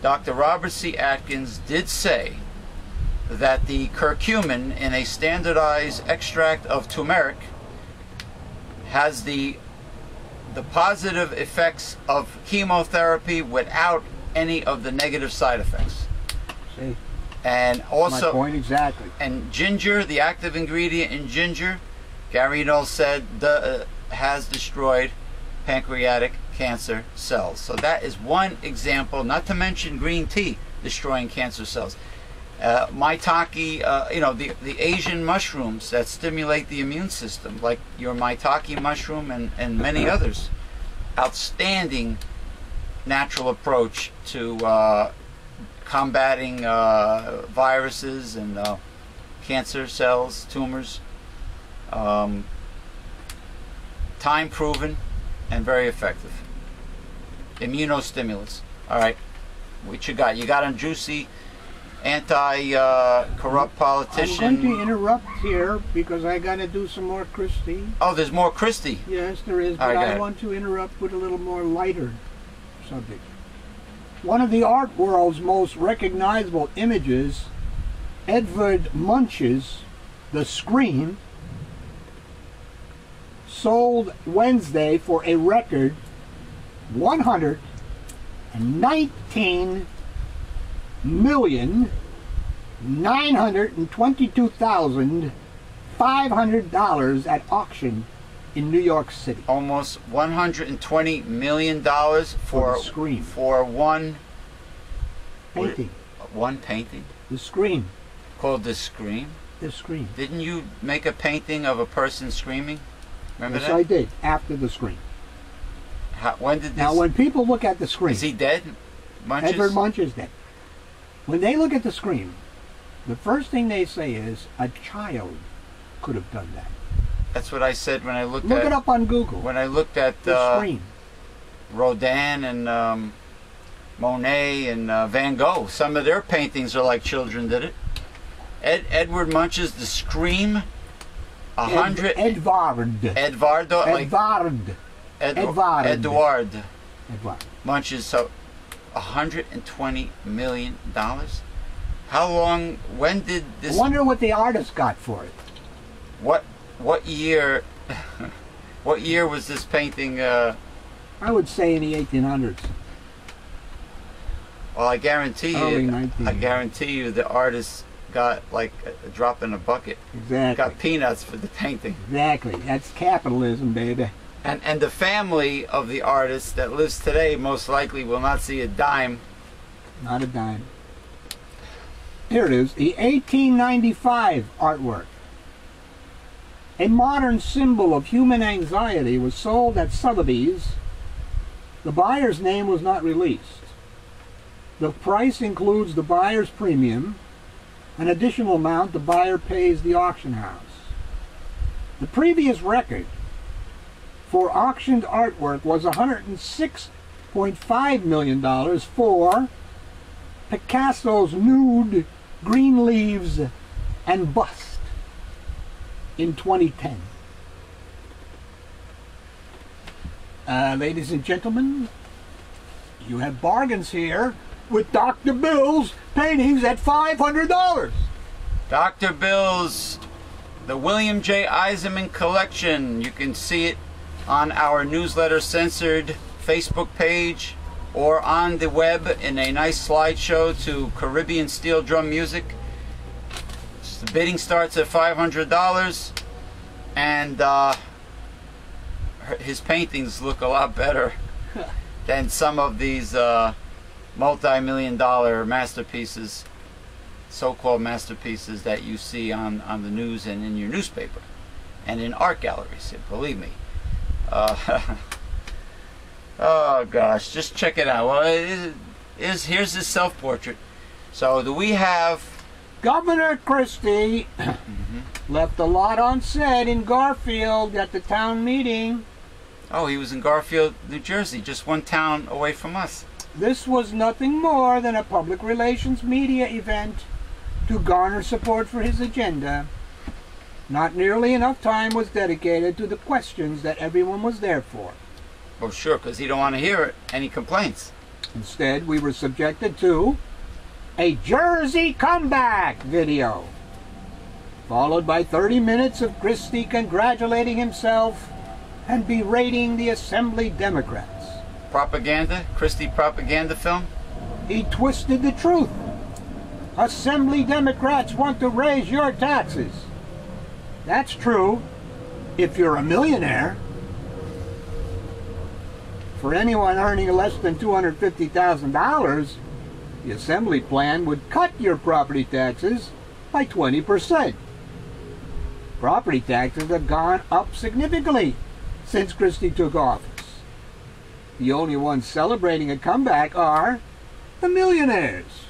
Dr. Robert C. Atkins did say that the curcumin in a standardized extract of turmeric has the positive effects of chemotherapy without any of the negative side effects. See? And also, my point exactly. And ginger, the active ingredient in ginger, Gary Null said, has destroyed pancreatic cancer cells. So that is one example, not to mention green tea destroying cancer cells. Maitake, you know, the Asian mushrooms that stimulate the immune system, like your maitake mushroom and many others. Outstanding natural approach to combating viruses and cancer cells, tumors. Time proven and very effective. Immunostimulants. All right, what you got? You got a juicy anti-corrupt politician. I'm going to interrupt here because I got to do some more Christie. Oh, there's more Christie. Yes, there is, All but right, I want to interrupt with a little more lighter subject. One of the art world's most recognizable images, Edvard Munch's The Scream, sold Wednesday for a record $119,922,500 at auction in New York City. Almost $120 million for The Scream. For one Painting. One painting The Scream. called The Scream. The Scream. Didn't you make a painting of a person screaming? Remember Yes, that? I did, after The Scream. When did this? Now, when people look at The Scream, Is he dead? Munches? Edvard Munch is dead. When they look at The Scream, the first thing they say is, a child could have done that. That's what I said when I looked Look at it up on Google. when I looked at The Scream. Rodin and Monet and Van Gogh. Some of their paintings are like children did it. Edvard Munch's The Scream. Edvard. Edvardo, like Edvard. Edward Edvard. Munch's. So $120 million. How long? When did I this? wonder what the artist got for it. What year? What year was this painting? I would say in the 1800s. Well, I guarantee Early you. 19. I guarantee you, the artist got like a drop in a bucket. Exactly. Got peanuts for the painting. Exactly. That's capitalism, baby. And the family of the artist that lives today most likely will not see a dime. Not a dime. Here it is. The 1895 artwork. A modern symbol of human anxiety was sold at Sotheby's. The buyer's name was not released. The price includes the buyer's premium, an additional amount the buyer pays the auction house. The previous record for auctioned artwork was $106.5 million for Picasso's nude, green leaves, and bust in 2010. Ladies and gentlemen, you have bargains here with Dr. Bill's paintings at $500. Dr. Bill's, the William J. Eisenman collection. You can see it on our newsletter censored Facebook page or on the web in a nice slideshow to Caribbean steel drum music. The bidding starts at $500, and his paintings look a lot better than some of these multi-million-dollar masterpieces, so-called masterpieces that you see on the news and in your newspaper and in art galleries. Believe me. Oh gosh, just check it out. Well, here's his self-portrait. So do we have Governor Christie left a lot unsaid in Garfield at the town meeting. Oh, he was in Garfield, New Jersey, just one town away from us. This was nothing more than a public relations media event to garner support for his agenda. Not nearly enough time was dedicated to the questions that everyone was there for. Oh, sure, because he don't want to hear any complaints. Instead, we were subjected to a Jersey comeback video, followed by 30 minutes of Christie congratulating himself and berating the Assembly Democrats. Propaganda? Christie propaganda film? He twisted the truth, Assembly Democrats want to raise your taxes. That's true if you're a millionaire. For anyone earning less than $250,000, the Assembly plan would cut your property taxes by 20%. Property taxes have gone up significantly since Christie took office. The only ones celebrating a comeback are the millionaires.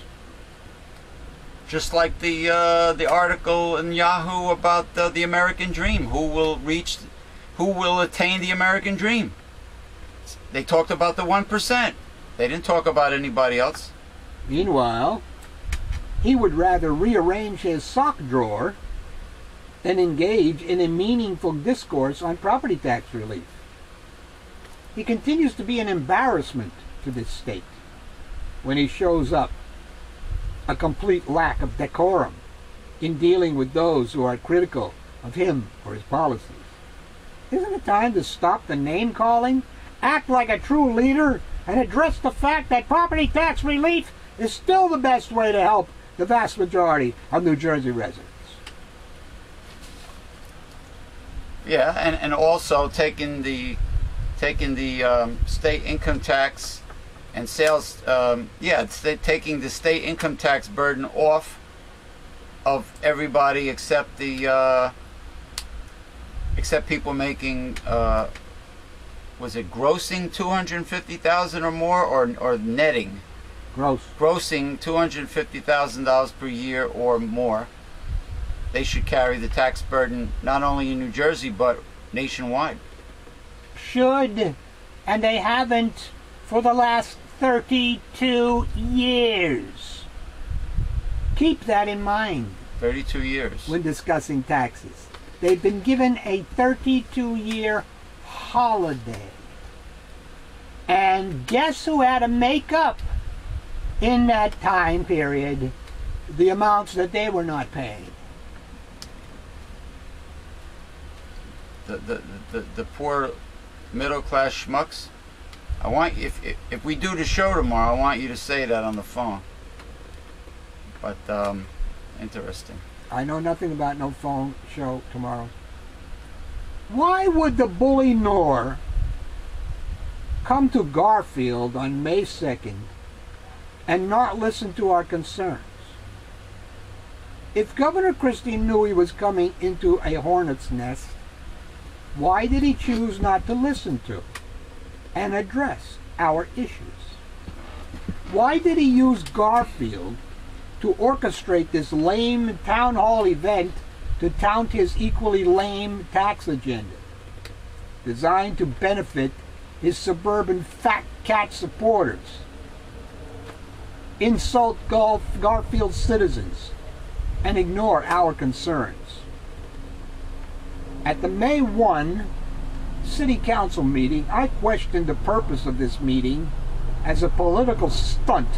Just like the article in Yahoo about the American Dream. Who will attain the American Dream? They talked about the 1%. They didn't talk about anybody else. Meanwhile, he would rather rearrange his sock drawer than engage in a meaningful discourse on property tax relief. He continues to be an embarrassment to this state when he shows up, a complete lack of decorum in dealing with those who are critical of him or his policies. Isn't it time to stop the name-calling, act like a true leader, and address the fact that property tax relief is still the best way to help the vast majority of New Jersey residents? Yeah, and also taking the state income tax and sales, taking the state income tax burden off of everybody except people making was it grossing $250,000 or more, or netting? Grossing $250,000 per year or more. They should carry the tax burden not only in New Jersey but nationwide. Should, and they haven't for the last 32 years. Keep that in mind. 32 years. When discussing taxes. They've been given a 32-year holiday. And guess who had to make up in that time period the amounts that they were not paying? The poor middle-class schmucks. I want you, if we do the show tomorrow, I want you to say that on the phone. But interesting. I know nothing about no phone show tomorrow. Why would the bully Knorr come to Garfield on May 2nd and not listen to our concerns? If Governor Christie knew he was coming into a hornet's nest, why did he choose not to listen to and address our issues? Why did he use Garfield to orchestrate this lame town hall event to tout his equally lame tax agenda, designed to benefit his suburban fat cat supporters, insult Garfield citizens, and ignore our concerns? At the May 1 City Council meeting, I questioned the purpose of this meeting as a political stunt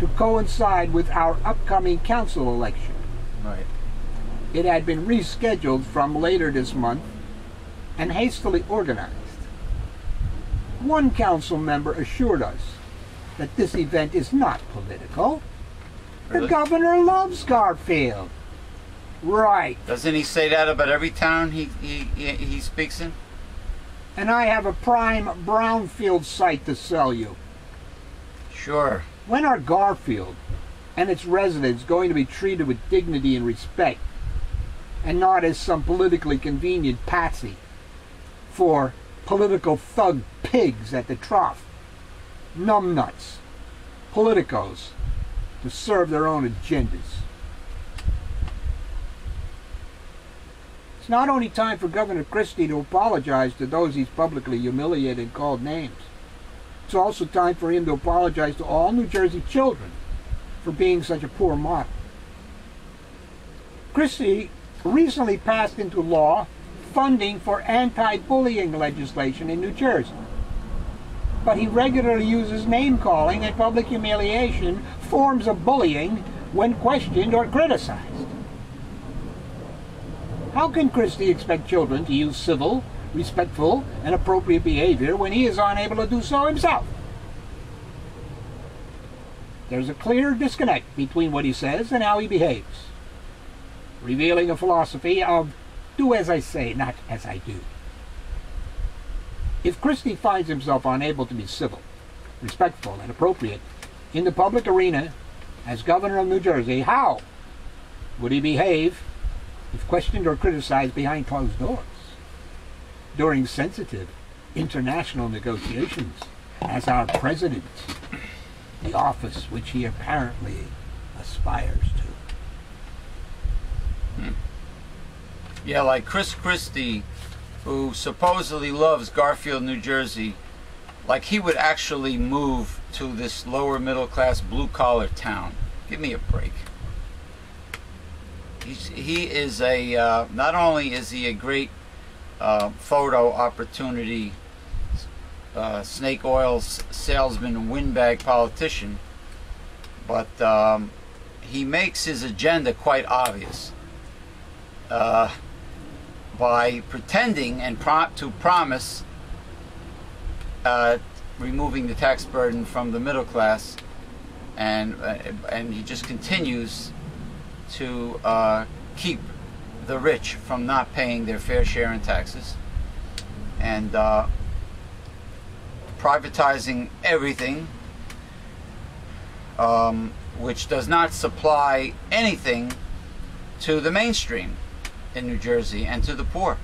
to coincide with our upcoming council election. Right. It had been rescheduled from later this month and hastily organized. One council member assured us that this event is not political. Really? The governor loves Garfield. Right. Doesn't he say that about every town he speaks in? And I have a prime brownfield site to sell you. Sure. When are Garfield and its residents going to be treated with dignity and respect, and not as some politically convenient patsy for political thug pigs at the trough, numbnuts, politicos, to serve their own agendas? It's not only time for Governor Christie to apologize to those he's publicly humiliated and called names. It's also time for him to apologize to all New Jersey children for being such a poor model. Christie recently passed into law funding for anti-bullying legislation in New Jersey. But he regularly uses name-calling and public humiliation, forms of bullying, when questioned or criticized. How can Christie expect children to use civil, respectful, and appropriate behavior when he is unable to do so himself? There's a clear disconnect between what he says and how he behaves, revealing a philosophy of do as I say, not as I do. If Christie finds himself unable to be civil, respectful, and appropriate in the public arena as governor of New Jersey, how would he behave if questioned or criticized behind closed doors during sensitive international negotiations as our president, the office which he apparently aspires to? Yeah, like Chris Christie, who supposedly loves Garfield, New Jersey, like he would actually move to this lower middle class blue collar town. Give me a break. He is a, not only is he a great photo opportunity, snake oil salesman, windbag politician, but he makes his agenda quite obvious by pretending and to promise removing the tax burden from the middle class, and he just continues to keep the rich from not paying their fair share in taxes, and privatizing everything, which does not supply anything to the mainstream in New Jersey and to the poor.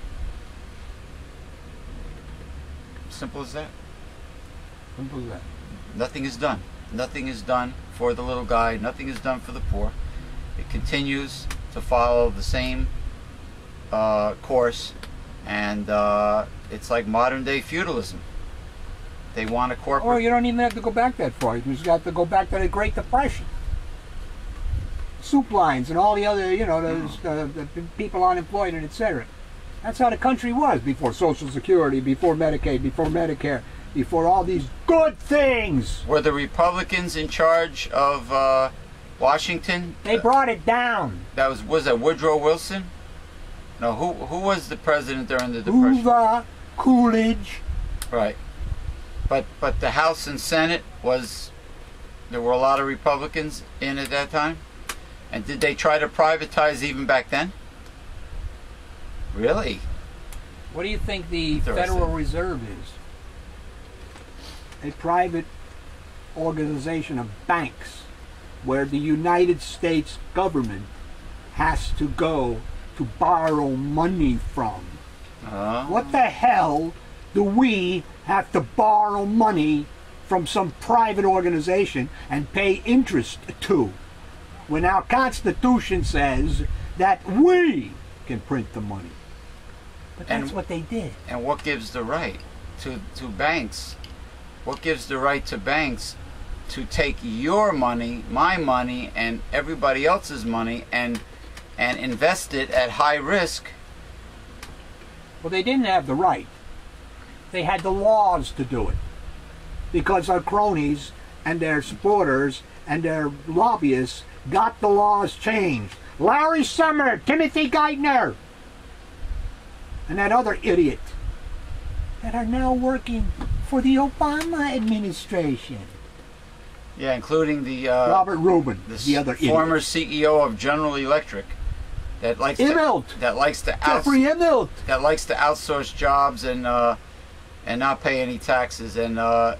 Simple as that. Simple as that. Nothing is done. Nothing is done for the little guy. Nothing is done for the poor. It continues to follow the same course, and it's like modern day feudalism. They want a corporate... Oh, you don't even have to go back that far. You just have to go back to the Great Depression. Soup lines and all the other, you know, the people unemployed and etc. That's how the country was before Social Security, before Medicaid, before Medicare, before all these good things. Were the Republicans in charge of Washington? They brought it down. That was that Woodrow Wilson? No, who was the president during the Depression? Hoover, Coolidge. Right. But the House and Senate there were a lot of Republicans in at that time? And did they try to privatize even back then? Really? What do you think the Federal Reserve is? A private organization of banks where the United States government has to go to borrow money from. What the hell do we have to borrow money from some private organization and pay interest to, when our Constitution says that we can print the money? But that's what they did. And what gives the right to banks? What gives the right to banks to take your money, my money, and everybody else's money and invest it at high risk? Well, they didn't have the right. They had the laws to do it, because our cronies and their supporters and their lobbyists got the laws changed. Larry Summer, Timothy Geithner, and that other idiot that are now working for the Obama administration. Yeah, including the Robert Rubin, the other former idiot. CEO of General Electric, that likes Immelt. Jeffrey Immelt, that likes to outsource jobs and not pay any taxes. And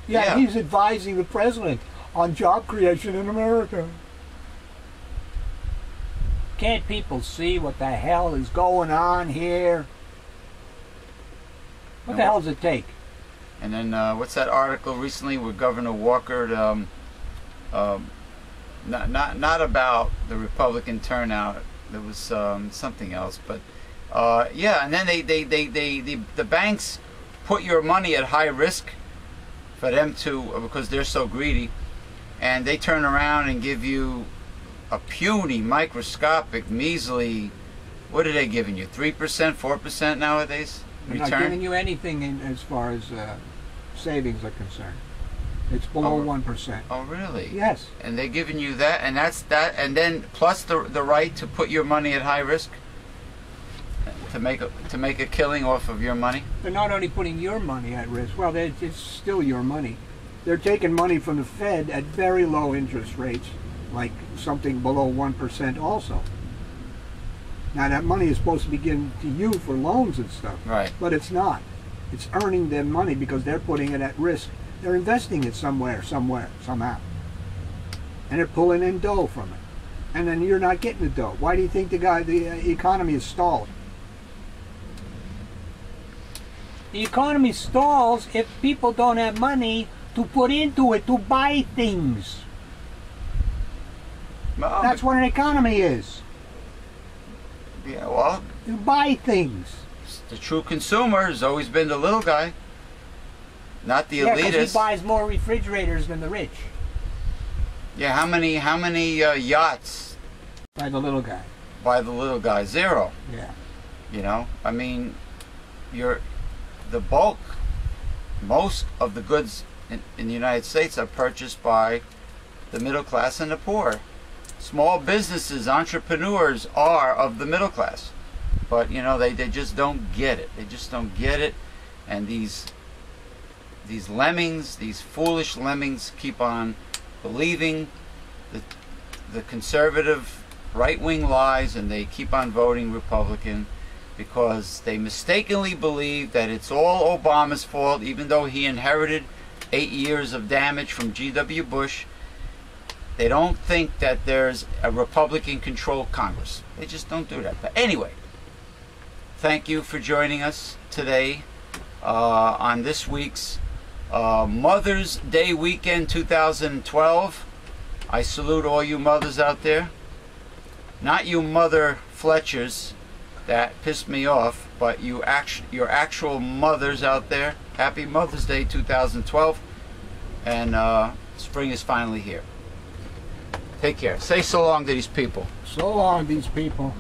yeah, he's advising the president on job creation in America. Can't people see what the hell is going on here? What the hell does it take? And then what's that article recently with Governor Walker? Not about the Republican turnout. There was something else, but yeah. And then the banks put your money at high risk for them to, because they're so greedy, and they turn around and give you a puny, microscopic, measly. What are they giving you? 3%, 4% nowadays? They're not giving you anything as far as savings are concerned. It's below 1%. Oh, really? Yes. And they're giving you that, and that's that, and then plus the right to put your money at high risk, to make a killing off of your money. They're not only putting your money at risk. Well, it's still your money. they're taking money from the Fed at very low interest rates, like something below 1% also. Now that money is supposed to be given to you for loans and stuff, Right. but it's not. It's earning them money because they're putting it at risk. They're investing it somewhere, somehow. And they're pulling in dough from it. And then you're not getting the dough. Why do you think the economy is stalled? The economy stalls if people don't have money to put into it to buy things. Well, That's what an economy is. yeah, well, You buy things. the true consumer has always been the little guy, not the Yeah, because elitist. he buys more refrigerators than the rich. Yeah, how many yachts By the little guy. by the little guy? Zero. Yeah. You know, I mean, the bulk, most of the goods in the United States are purchased by the middle class and the poor. Small businesses, entrepreneurs are of the middle class, but you know they just don't get it. They just don't get it, and these lemmings, these foolish lemmings, keep on believing the conservative right-wing lies, and they keep on voting Republican because they mistakenly believe that it's all Obama's fault, even though he inherited 8 years of damage from G.W. Bush. They don't think that there's a Republican-controlled Congress. They just don't do that. But anyway, thank you for joining us today on this week's Mother's Day weekend 2012. I salute all you mothers out there. Not you mother Fletchers that pissed me off, but your actual mothers out there. Happy Mother's Day 2012. And spring is finally here. Take care. Say so long to these people. So long, these people.